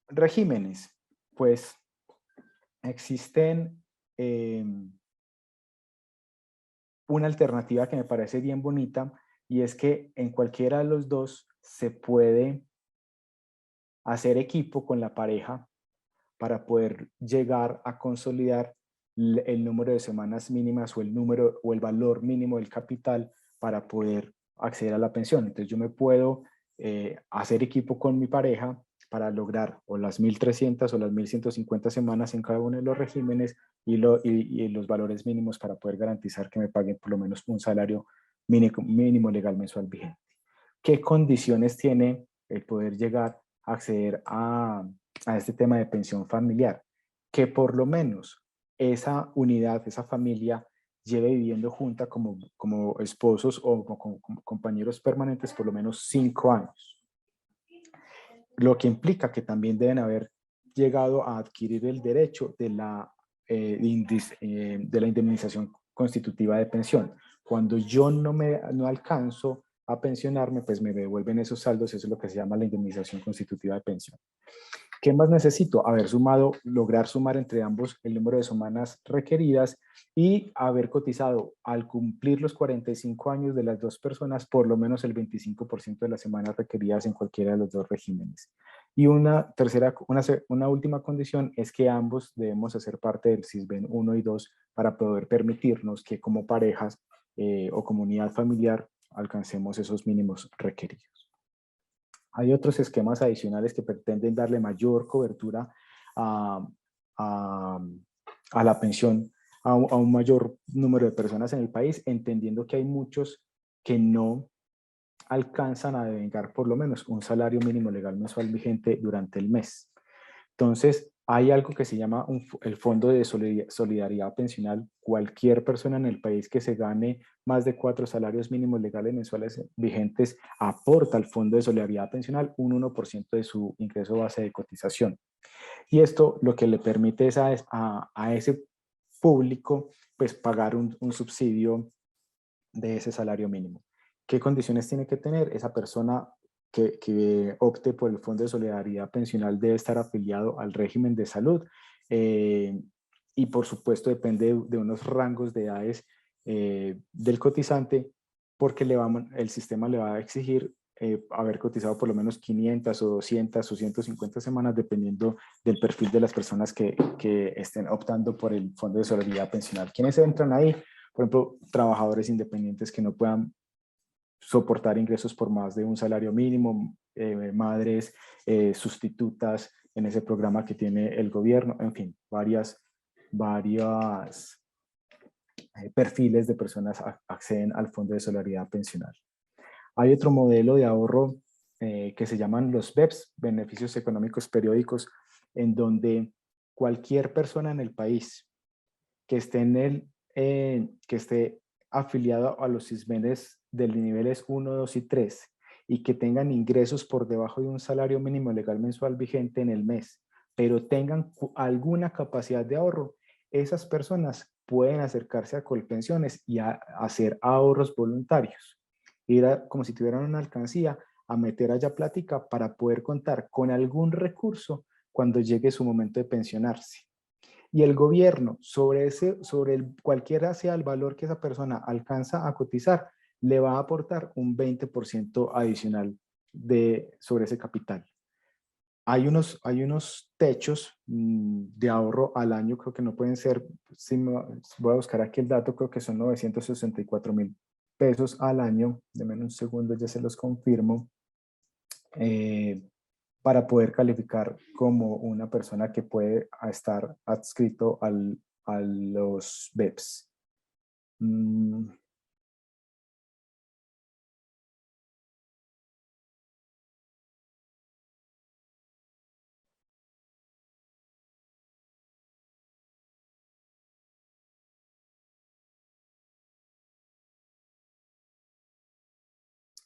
regímenes? Pues existen una alternativa que me parece bien bonita, y es que en cualquiera de los dos se puede hacer equipo con la pareja para poder llegar a consolidar el número de semanas mínimas o el valor mínimo del capital para poder acceder a la pensión. Entonces yo me puedo hacer equipo con mi pareja para lograr o las 1.300 o las 1.150 semanas en cada uno de los regímenes y los valores mínimos para poder garantizar que me paguen por lo menos un salario mínimo legal mensual vigente. ¿Qué condiciones tiene el poder llegar a acceder a este tema de pensión familiar? Que por lo menos esa unidad, esa familia, lleve viviendo junta como esposos o como compañeros permanentes por lo menos 5 años. Lo que implica que también deben haber llegado a adquirir el derecho de la indemnización constitutiva de pensión. Cuando yo no alcanzo a pensionarme, pues me devuelven esos saldos. Eso es lo que se llama la indemnización constitutiva de pensión. ¿Qué más necesito? Lograr sumar entre ambos el número de semanas requeridas y haber cotizado al cumplir los 45 años de las dos personas por lo menos el 25% de las semanas requeridas en cualquiera de los dos regímenes. Y una última condición es que ambos debemos hacer parte del SISBEN 1 y 2 para poder permitirnos que como parejas o comunidad familiar alcancemos esos mínimos requeridos. Hay otros esquemas adicionales que pretenden darle mayor cobertura a la pensión a un mayor número de personas en el país, entendiendo que hay muchos que no alcanzan a devengar por lo menos un salario mínimo legal mensual vigente durante el mes. Entonces, hay algo que se llama el Fondo de Solidaridad Pensional. Cualquier persona en el país que se gane más de 4 salarios mínimos legales mensuales vigentes aporta al Fondo de Solidaridad Pensional un 1% de su ingreso base de cotización. Y esto lo que le permite es a ese público pues pagar un subsidio de ese salario mínimo. ¿Qué condiciones tiene que tener? Esa persona que opte por el Fondo de Solidaridad Pensional debe estar afiliado al régimen de salud y por supuesto depende de unos rangos de edades del cotizante, porque el sistema le va a exigir haber cotizado por lo menos 500 o 200 o 150 semanas, dependiendo del perfil de las personas que estén optando por el Fondo de Solidaridad Pensional. ¿Quiénes entran ahí? Por ejemplo, trabajadores independientes que no puedan soportar ingresos por más de un salario mínimo, madres sustitutas en ese programa que tiene el gobierno, en fin, varias perfiles de personas acceden al Fondo de Solidaridad Pensional. Hay otro modelo de ahorro que se llaman los BEPS, Beneficios Económicos Periódicos, en donde cualquier persona en el país que esté, que esté afiliado a los SISBENES del niveles 1, 2 y 3 y que tengan ingresos por debajo de un salario mínimo legal mensual vigente en el mes, pero tengan alguna capacidad de ahorro, esas personas pueden acercarse a Colpensiones y hacer ahorros voluntarios. Ir como si tuvieran una alcancía a meter allá plática para poder contar con algún recurso cuando llegue su momento de pensionarse. Y el gobierno, cualquiera sea el valor que esa persona alcanza a cotizar, le va a aportar un 20% adicional sobre ese capital. Hay unos techos de ahorro al año, creo que no pueden ser, voy a buscar aquí el dato, creo que son 964.000 pesos al año. Denme un segundo, ya se los confirmo. Para poder calificar como una persona que puede estar adscrito a los BEPS.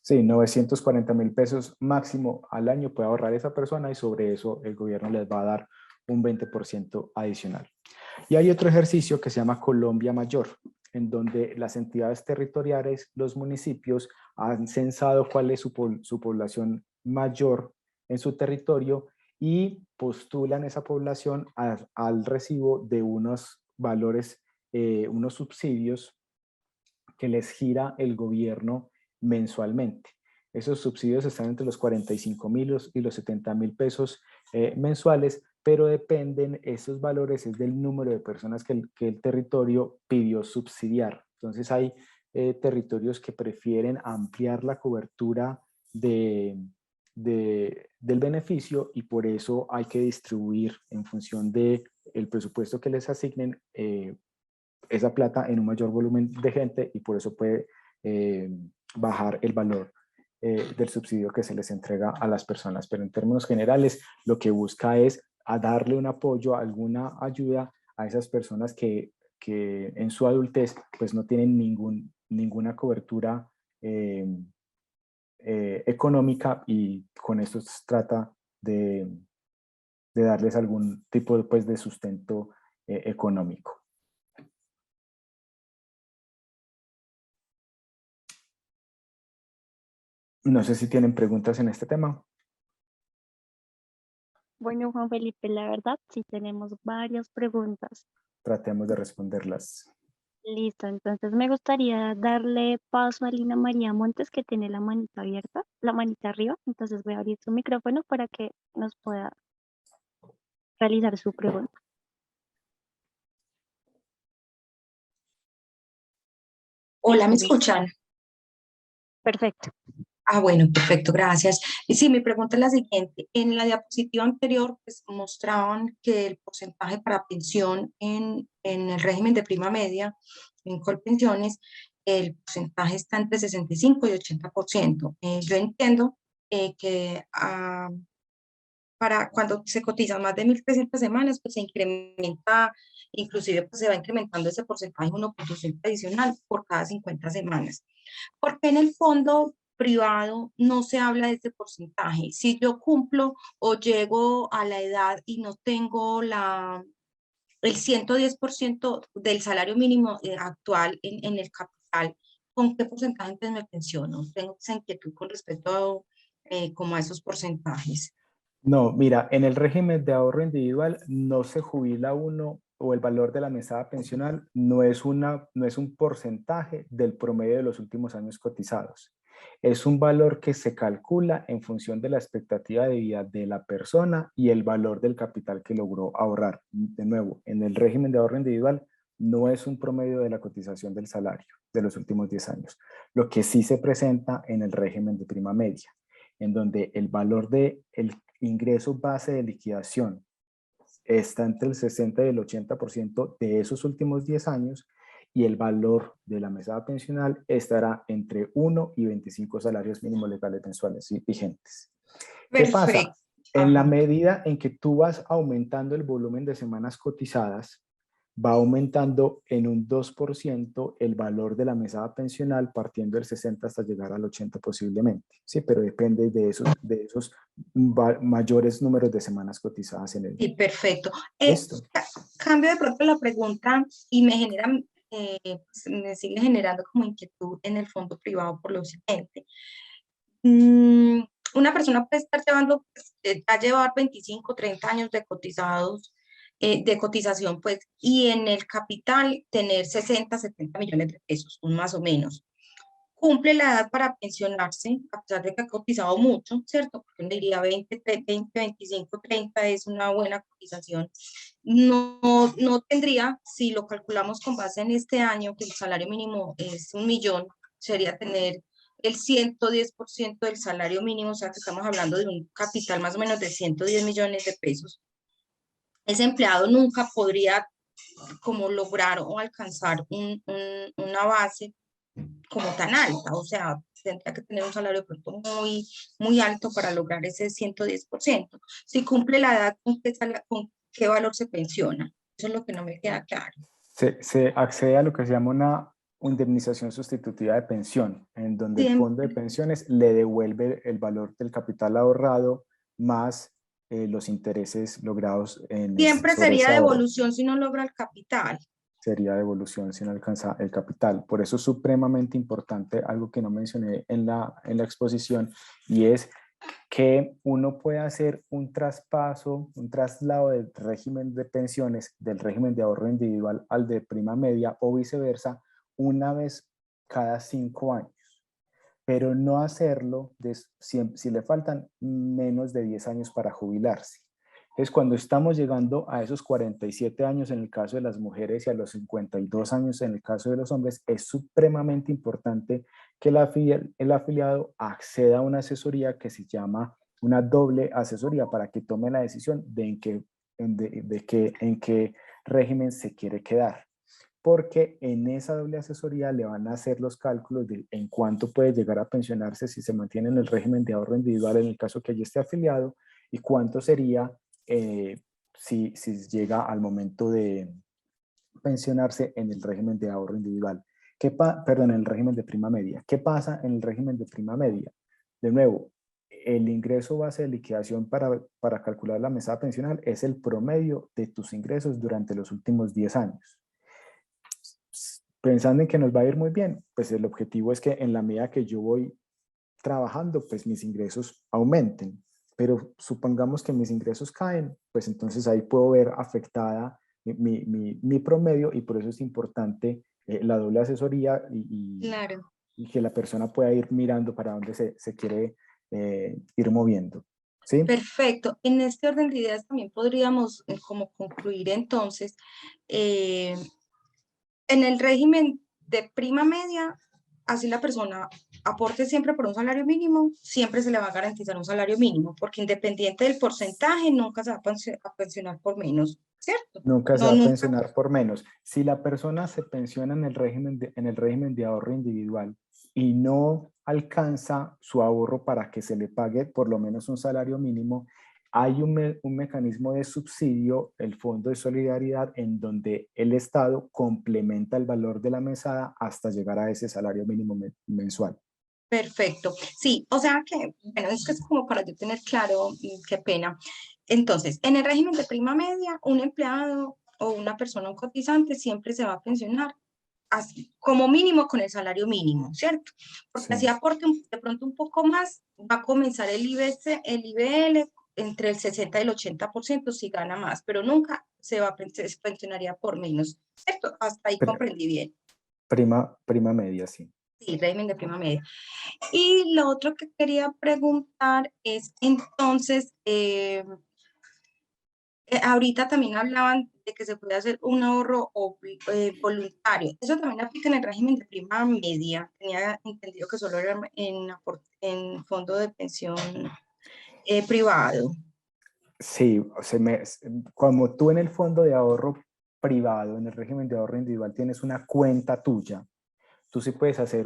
Sí, 940.000 pesos máximo al año puede ahorrar esa persona y sobre eso el gobierno les va a dar un 20% adicional. Y hay otro ejercicio que se llama Colombia Mayor, en donde las entidades territoriales, los municipios, han censado cuál es su población mayor en su territorio y postulan esa población al recibo de unos valores, unos subsidios que les gira el gobierno mensualmente. Esos subsidios están entre los 45.000 y los 70.000 pesos mensuales, pero dependen, esos valores es del número de personas que el territorio pidió subsidiar. Entonces hay territorios que prefieren ampliar la cobertura del beneficio y por eso hay que distribuir en función del presupuesto que les asignen esa plata en un mayor volumen de gente y por eso puede bajar el valor del subsidio que se les entrega a las personas. Pero en términos generales, lo que busca es a darle un apoyo, alguna ayuda a esas personas que en su adultez pues no tienen ninguna cobertura económica y con esto se trata de darles algún tipo pues, de sustento económico. No sé si tienen preguntas en este tema. Bueno, Juan Felipe, la verdad sí tenemos varias preguntas. Tratemos de responderlas. Listo, entonces me gustaría darle paso a Lina María Montes, que tiene la manita abierta, la manita arriba. Entonces voy a abrir su micrófono para que nos pueda realizar su pregunta. Hola, ¿me escuchan? Perfecto. Ah, bueno, perfecto, gracias. Y sí, mi pregunta es la siguiente. En la diapositiva anterior, pues, mostraban que el porcentaje para pensión en el régimen de prima media, en Colpensiones, el porcentaje está entre 65 y 80%. Yo entiendo que para cuando se cotizan más de 1.300 semanas, pues se incrementa, inclusive pues se va incrementando ese porcentaje 1.5 adicional por cada 50 semanas. Porque en el fondo privado no se habla de este porcentaje. Si yo cumplo o llego a la edad y no tengo el 110% del salario mínimo actual en el capital, ¿con qué porcentaje entonces me pensiono? Tengo esa inquietud con respecto como a esos porcentajes. No, mira, en el régimen de ahorro individual no se jubila uno o el valor de la mesada pensional no es un porcentaje del promedio de los últimos años cotizados. Es un valor que se calcula en función de la expectativa de vida de la persona y el valor del capital que logró ahorrar. De nuevo, en el régimen de ahorro individual no es un promedio de la cotización del salario de los últimos 10 años. Lo que sí se presenta en el régimen de prima media, en donde el valor del ingreso base de liquidación está entre el 60 y el 80% de esos últimos 10 años y el valor de la mesada pensional estará entre 1 y 25 salarios mínimos legales mensuales vigentes. ¿Qué pasa? Perfecto. En la Ajá. medida en que tú vas aumentando el volumen de semanas cotizadas, va aumentando en un 2% el valor de la mesada pensional, partiendo del 60 hasta llegar al 80 posiblemente. Sí, pero depende de esos mayores números de semanas cotizadas en el. Sí, perfecto. ¿Listo? Cambio de pronto la pregunta y me genera, pues, me sigue generando como inquietud en el fondo privado por lo siguiente. Una persona puede estar llevando, a llevar 25, 30 años de cotizados, de cotización, pues, y en el capital tener 60, 70 millones de pesos, un más o menos. Cumple la edad para pensionarse, a pesar de que ha cotizado mucho, ¿cierto? Porque uno diría 20, 20, 25, 30 es una buena cotización. No tendría, si lo calculamos con base en este año, que el salario mínimo es 1.000.000, sería tener el 110% del salario mínimo, o sea que estamos hablando de un capital más o menos de 110 millones de pesos. Ese empleado nunca podría como lograr o alcanzar una base como tan alta, o sea, tendría que tener un salario pronto muy, muy alto para lograr ese 110%. Si cumple la edad, ¿con qué valor se pensiona? Eso es lo que no me queda claro. Se accede a lo que se llama una indemnización sustitutiva de pensión, en donde el fondo de pensiones le devuelve el valor del capital ahorrado más los intereses logrados Siempre sobre ese sería ahorro. devolución si no logra el capital. Sería devolución si no alcanza el capital. Por eso es supremamente importante algo que no mencioné en la exposición, y es que uno puede hacer un traspaso, un traslado del régimen de pensiones, del régimen de ahorro individual al de prima media o viceversa, una vez cada 5 años, pero no hacerlo si le faltan menos de 10 años para jubilarse. Entonces, cuando estamos llegando a esos 47 años en el caso de las mujeres y a los 52 años en el caso de los hombres, es supremamente importante que el afiliado acceda a una asesoría que se llama una doble asesoría para que tome la decisión de en qué régimen se quiere quedar. Porque en esa doble asesoría le van a hacer los cálculos de en cuánto puede llegar a pensionarse si se mantiene en el régimen de ahorro individual en el caso que allí esté afiliado, y cuánto sería si llega al momento de pensionarse en el régimen de ahorro individual. En el régimen de prima media. ¿Qué pasa en el régimen de prima media? De nuevo, el ingreso base de liquidación para calcular la mesada pensional es el promedio de tus ingresos durante los últimos 10 años. Pensando en que nos va a ir muy bien, pues el objetivo es que en la medida que yo voy trabajando, pues mis ingresos aumenten. Pero supongamos que mis ingresos caen, pues entonces ahí puedo ver afectada mi promedio, y por eso es importante la doble asesoría Claro. y que la persona pueda ir mirando para dónde se quiere ir moviendo. ¿Sí? Perfecto. En este orden de ideas también podríamos como concluir entonces, en el régimen de prima media, así la persona aporte siempre por un salario mínimo, siempre se le va a garantizar un salario mínimo, porque independiente del porcentaje, nunca se va a pensionar por menos, ¿cierto? Nunca se No, va a nunca. pensionar por menos. Si la persona se pensiona en el régimen de ahorro individual y no alcanza su ahorro para que se le pague por lo menos un salario mínimo, hay un mecanismo de subsidio, el Fondo de Solidaridad, en donde el Estado complementa el valor de la mesada hasta llegar a ese salario mínimo mensual. Perfecto. Sí, o sea que, bueno, es que es como para yo tener claro, qué pena. Entonces, en el régimen de prima media, un empleado o una persona, un cotizante, siempre se va a pensionar así, como mínimo con el salario mínimo, ¿cierto? Porque así Sí. aporte de pronto un poco más, va a comenzar el IBL entre el 60 y el 80% si gana más, pero nunca se pensionaría por menos, ¿cierto? Hasta ahí comprendí bien. Prima media, sí. Sí, régimen de prima media. Y lo otro que quería preguntar es, entonces, ahorita también hablaban de que se puede hacer un ahorro voluntario. ¿Eso también aplica en el régimen de prima media? Tenía entendido que solo era en fondo de pensión privado. Sí, como tú en el fondo de ahorro privado, en el régimen de ahorro individual, tienes una cuenta tuya, tú sí puedes hacer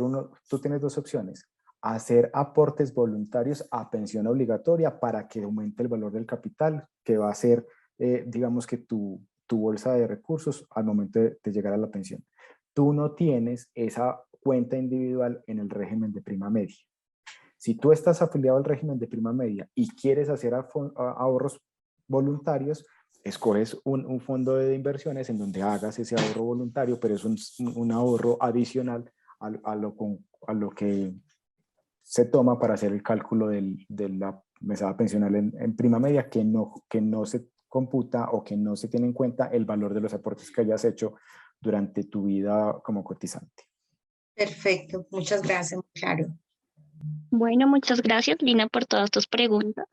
tú tienes dos opciones: hacer aportes voluntarios a pensión obligatoria para que aumente el valor del capital, que va a ser, digamos que tu bolsa de recursos al momento de llegar a la pensión. Tú no tienes esa cuenta individual en el régimen de prima media. Si tú estás afiliado al régimen de prima media y quieres hacer ahorros voluntarios, escoges un fondo de inversiones en donde hagas ese ahorro voluntario, pero es un ahorro adicional a lo que se toma para hacer el cálculo de la mesada pensional en prima media, que no se computa o que no se tiene en cuenta el valor de los aportes que hayas hecho durante tu vida como cotizante. Perfecto, muchas gracias, muy claro. Bueno, muchas gracias, Lina, por todas tus preguntas.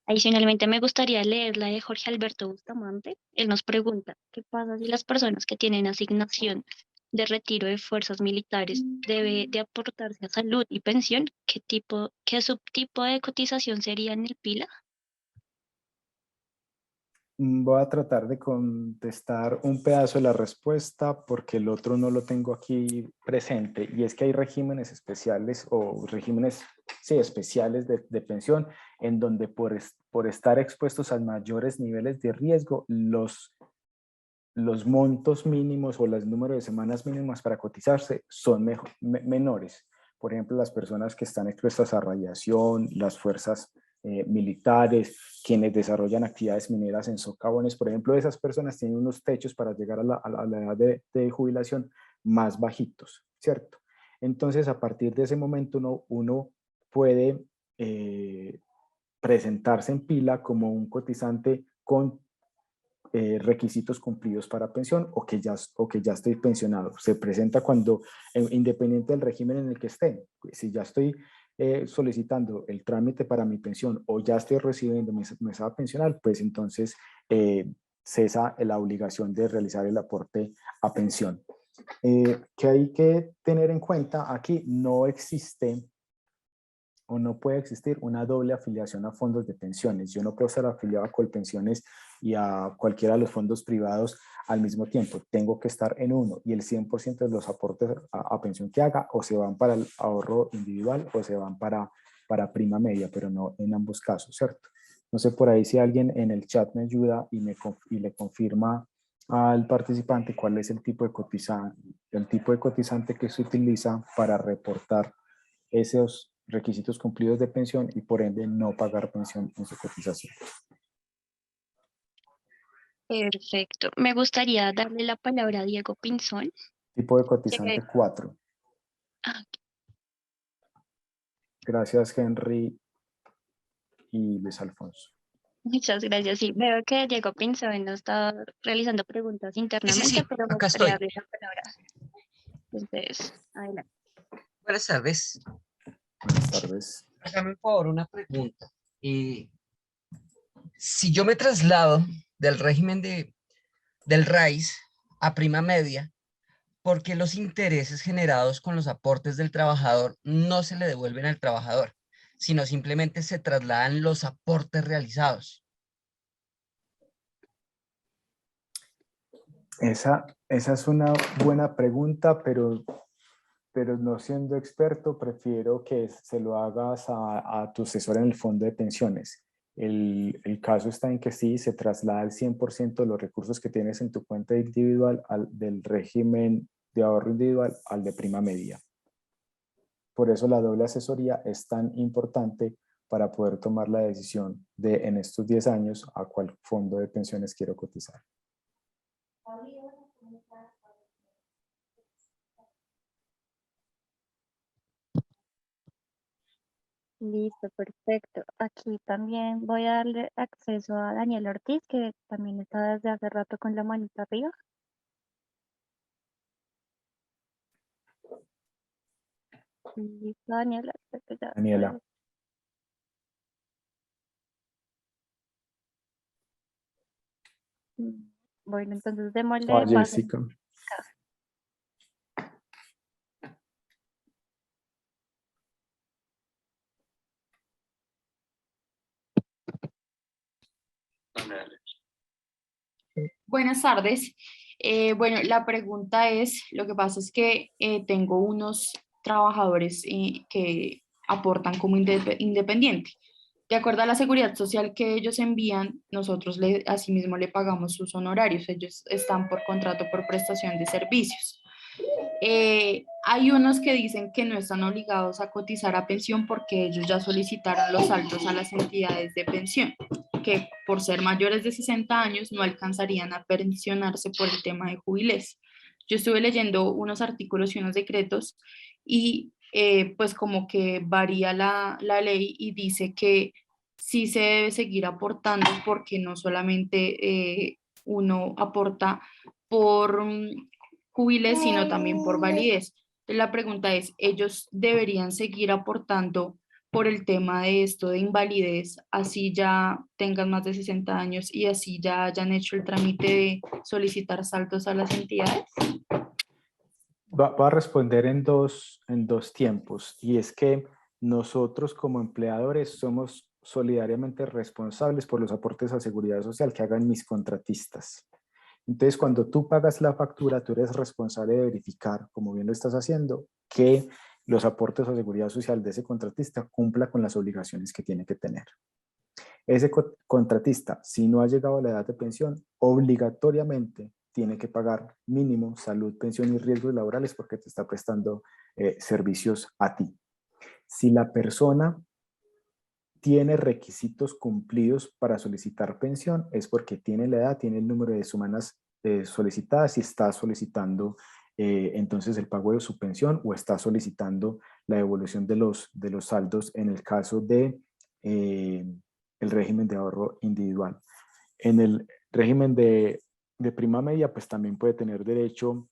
Adicionalmente, me gustaría leer la de Jorge Alberto Bustamante. Él nos pregunta, ¿qué pasa si las personas que tienen asignación de retiro de fuerzas militares debe de aportarse a salud y pensión? ¿Qué subtipo de cotización sería en el PILA? Voy a tratar de contestar un pedazo de la respuesta porque el otro no lo tengo aquí presente, y es que hay regímenes especiales o regímenes, sí, especiales de pensión en donde por estar expuestos a mayores niveles de riesgo, los montos mínimos o los números de semanas mínimas para cotizarse son menores. Por ejemplo, las personas que están expuestas a radiación, las fuerzas militares, quienes desarrollan actividades mineras en socavones, por ejemplo, esas personas tienen unos techos para llegar a la edad de jubilación más bajitos, ¿cierto? Entonces, a partir de ese momento uno puede presentarse en pila como un cotizante con requisitos cumplidos para pensión o que ya estoy pensionado. Se presenta cuando, independiente del régimen en el que esté, si ya estoy solicitando el trámite para mi pensión o ya estoy recibiendo mi mesada pensional, pues entonces cesa la obligación de realizar el aporte a pensión. Que hay que tener en cuenta aquí, no existe o no puede existir una doble afiliación a fondos de pensiones. Yo no puedo estar afiliado a Colpensiones y a cualquiera de los fondos privados al mismo tiempo. Tengo que estar en uno, y el 100% de los aportes a pensión que haga o se van para el ahorro individual o se van para prima media, pero no en ambos casos, ¿cierto? No sé por ahí si alguien en el chat me ayuda y le confirma al participante cuál es el tipo de cotizante que se utiliza para reportar esos requisitos cumplidos de pensión y por ende no pagar pensión en su cotización. Perfecto. Me gustaría darle la palabra a Diego Pinzón. Tipo de cotizante 4. Ah, Gracias, Henry y Luis Alfonso. muchas gracias. Sí, veo que Diego Pinzón nos está realizando preguntas internamente, Sí, pero me acá gustaría estoy. darle la palabra. Entonces, adelante. Buenas tardes. Buenas tardes. Hágame por favor una pregunta. Si yo me traslado del régimen del RAIS a prima media, ¿por qué los intereses generados con los aportes del trabajador no se le devuelven al trabajador, sino simplemente se trasladan los aportes realizados? Esa es una buena pregunta, pero no siendo experto, prefiero que se lo hagas a tu asesor en el fondo de pensiones. El caso está en que sí, se traslada el 100% de los recursos que tienes en tu cuenta individual del régimen de ahorro individual al de prima media. Por eso la doble asesoría es tan importante para poder tomar la decisión de en estos 10 años a cuál fondo de pensiones quiero cotizar. Listo, perfecto. Aquí también voy a darle acceso a Daniel Ortiz, que también está desde hace rato con la manita arriba. Listo, Daniela, creo que ya Daniela. puedes. Bueno, entonces démosle paso. Jessica. Buenas tardes. Bueno, la pregunta es, lo que pasa es que tengo unos trabajadores que aportan como independiente. De acuerdo a la seguridad social que ellos envían, nosotros asimismo le pagamos sus honorarios. Ellos están por contrato por prestación de servicios. Hay unos que dicen que no están obligados a cotizar a pensión porque ellos ya solicitaron los saltos a las entidades de pensión, que por ser mayores de 60 años no alcanzarían a pensionarse por el tema de jubilez. Yo estuve leyendo unos artículos y unos decretos y pues como que varía la ley y dice que sí se debe seguir aportando porque no solamente uno aporta por jubiles, sino también por validez. La pregunta es, ¿ellos deberían seguir aportando por el tema de esto de invalidez, así ya tengan más de 60 años y así ya hayan hecho el trámite de solicitar saltos a las entidades? Va a responder en dos tiempos, y es que nosotros como empleadores somos solidariamente responsables por los aportes a seguridad social que hagan mis contratistas. Entonces, cuando tú pagas la factura, tú eres responsable de verificar, como bien lo estás haciendo, que los aportes a seguridad social de ese contratista cumpla con las obligaciones que tiene que tener. Ese contratista, si no ha llegado a la edad de pensión, obligatoriamente tiene que pagar mínimo salud, pensión y riesgos laborales porque te está prestando servicios a ti. Si la persona tiene requisitos cumplidos para solicitar pensión, es porque tiene la edad, tiene el número de semanas solicitadas y está solicitando entonces el pago de su pensión, o está solicitando la devolución de los saldos en el caso de el régimen de ahorro individual. En el régimen de prima media, pues también puede tener derecho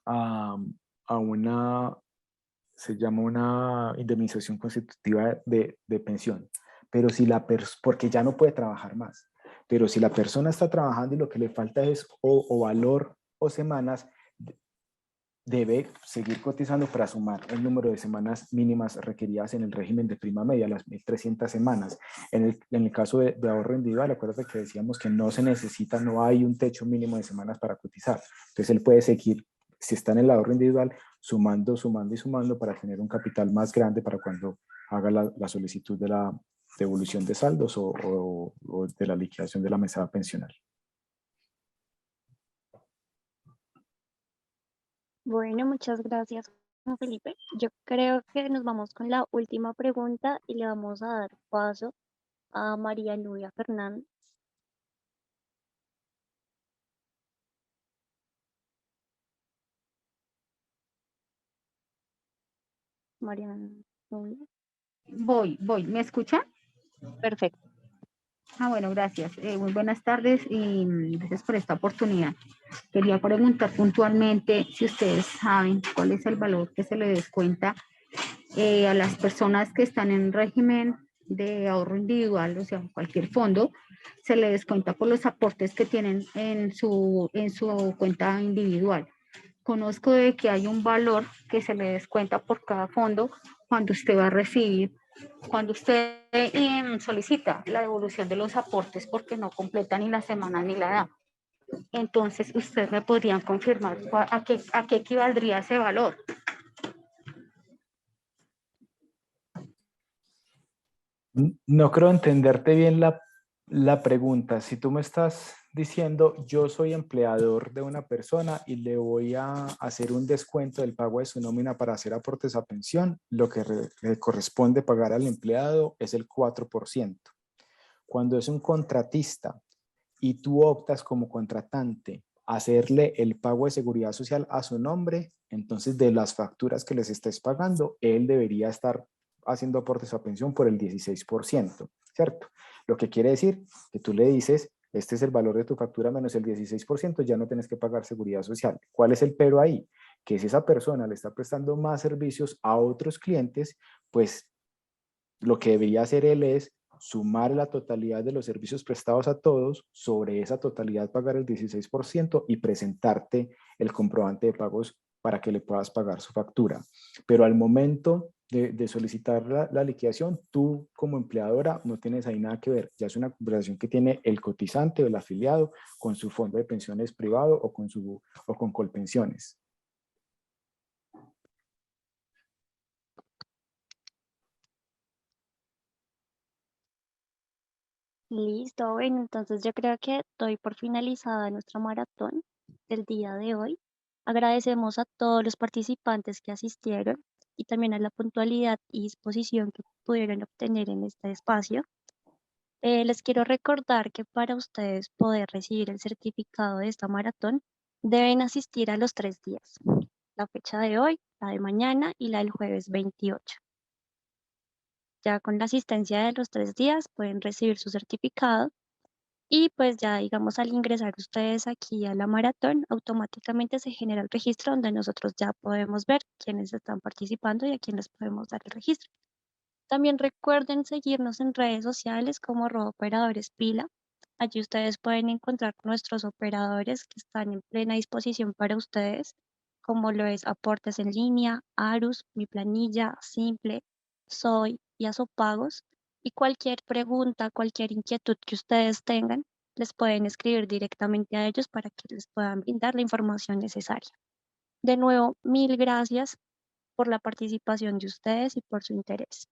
a una, se llama una indemnización constitutiva de pensión, pero si porque ya no puede trabajar más, pero si la persona está trabajando y lo que le falta es o valor o semanas, debe seguir cotizando para sumar el número de semanas mínimas requeridas en el régimen de prima media, las 1.300 semanas. En el caso de ahorro individual, acuérdate que decíamos que no se necesita, no hay un techo mínimo de semanas para cotizar. Entonces él puede seguir, si está en el ahorro individual, sumando y sumando para tener un capital más grande para cuando haga la solicitud de la devolución de saldos o de la liquidación de la mesada pensional. Bueno, muchas gracias, Juan Felipe. Yo creo que nos vamos con la última pregunta y le vamos a dar paso a María Nubia Fernández. María Nubia. Voy. ¿Me escuchan? Perfecto. Bueno, gracias. Muy buenas tardes y gracias por esta oportunidad. Quería preguntar puntualmente si ustedes saben cuál es el valor que se le descuenta a las personas que están en régimen de ahorro individual, o sea, cualquier fondo, se le descuenta por los aportes que tienen en su cuenta individual. Conozco de que hay un valor que se le descuenta por cada fondo cuando usted va a recibir, cuando usted solicita la devolución de los aportes porque no completa ni la semana ni la edad. Entonces, ¿ustedes me podrían confirmar a qué equivaldría ese valor? No creo entenderte bien la pregunta. Si tú me estás diciendo, yo soy empleador de una persona y le voy a hacer un descuento del pago de su nómina para hacer aportes a pensión, lo que le corresponde pagar al empleado es el 4%. Cuando es un contratista y tú optas como contratante a hacerle el pago de seguridad social a su nombre, entonces de las facturas que les estés pagando, él debería estar haciendo aportes a pensión por el 16%, ¿cierto? Lo que quiere decir que tú le dices, este es el valor de tu factura menos el 16%, ya no tienes que pagar seguridad social. ¿Cuál es el pero ahí? que si esa persona le está prestando más servicios a otros clientes, pues lo que debería hacer él es sumar la totalidad de los servicios prestados a todos, sobre esa totalidad pagar el 16% y presentarte el comprobante de pagos para que le puedas pagar su factura. Pero al momento de solicitar la liquidación, tú como empleadora no tienes ahí nada que ver. Ya es una conversación que tiene el cotizante o el afiliado con su fondo de pensiones privado o con Colpensiones. Listo, bueno, entonces yo creo que doy por finalizada nuestra maratón del día de hoy. Agradecemos a todos los participantes que asistieron y también a la puntualidad y disposición que pudieron obtener en este espacio. Les quiero recordar que para ustedes poder recibir el certificado de esta maratón, deben asistir a los 3 días. La fecha de hoy, la de mañana y la del jueves 28. Ya con la asistencia de los 3 días pueden recibir su certificado y pues ya digamos al ingresar ustedes aquí a la maratón, automáticamente se genera el registro donde nosotros ya podemos ver quiénes están participando y a quién les podemos dar el registro. También recuerden seguirnos en redes sociales como @operadoreспila. Allí ustedes pueden encontrar nuestros operadores que están en plena disposición para ustedes, como lo es Aportes en Línea, Arus, Mi Planilla, Simple, Soy y Azopagos. Y cualquier pregunta, cualquier inquietud que ustedes tengan, les pueden escribir directamente a ellos para que les puedan brindar la información necesaria. De nuevo, mil gracias por la participación de ustedes y por su interés.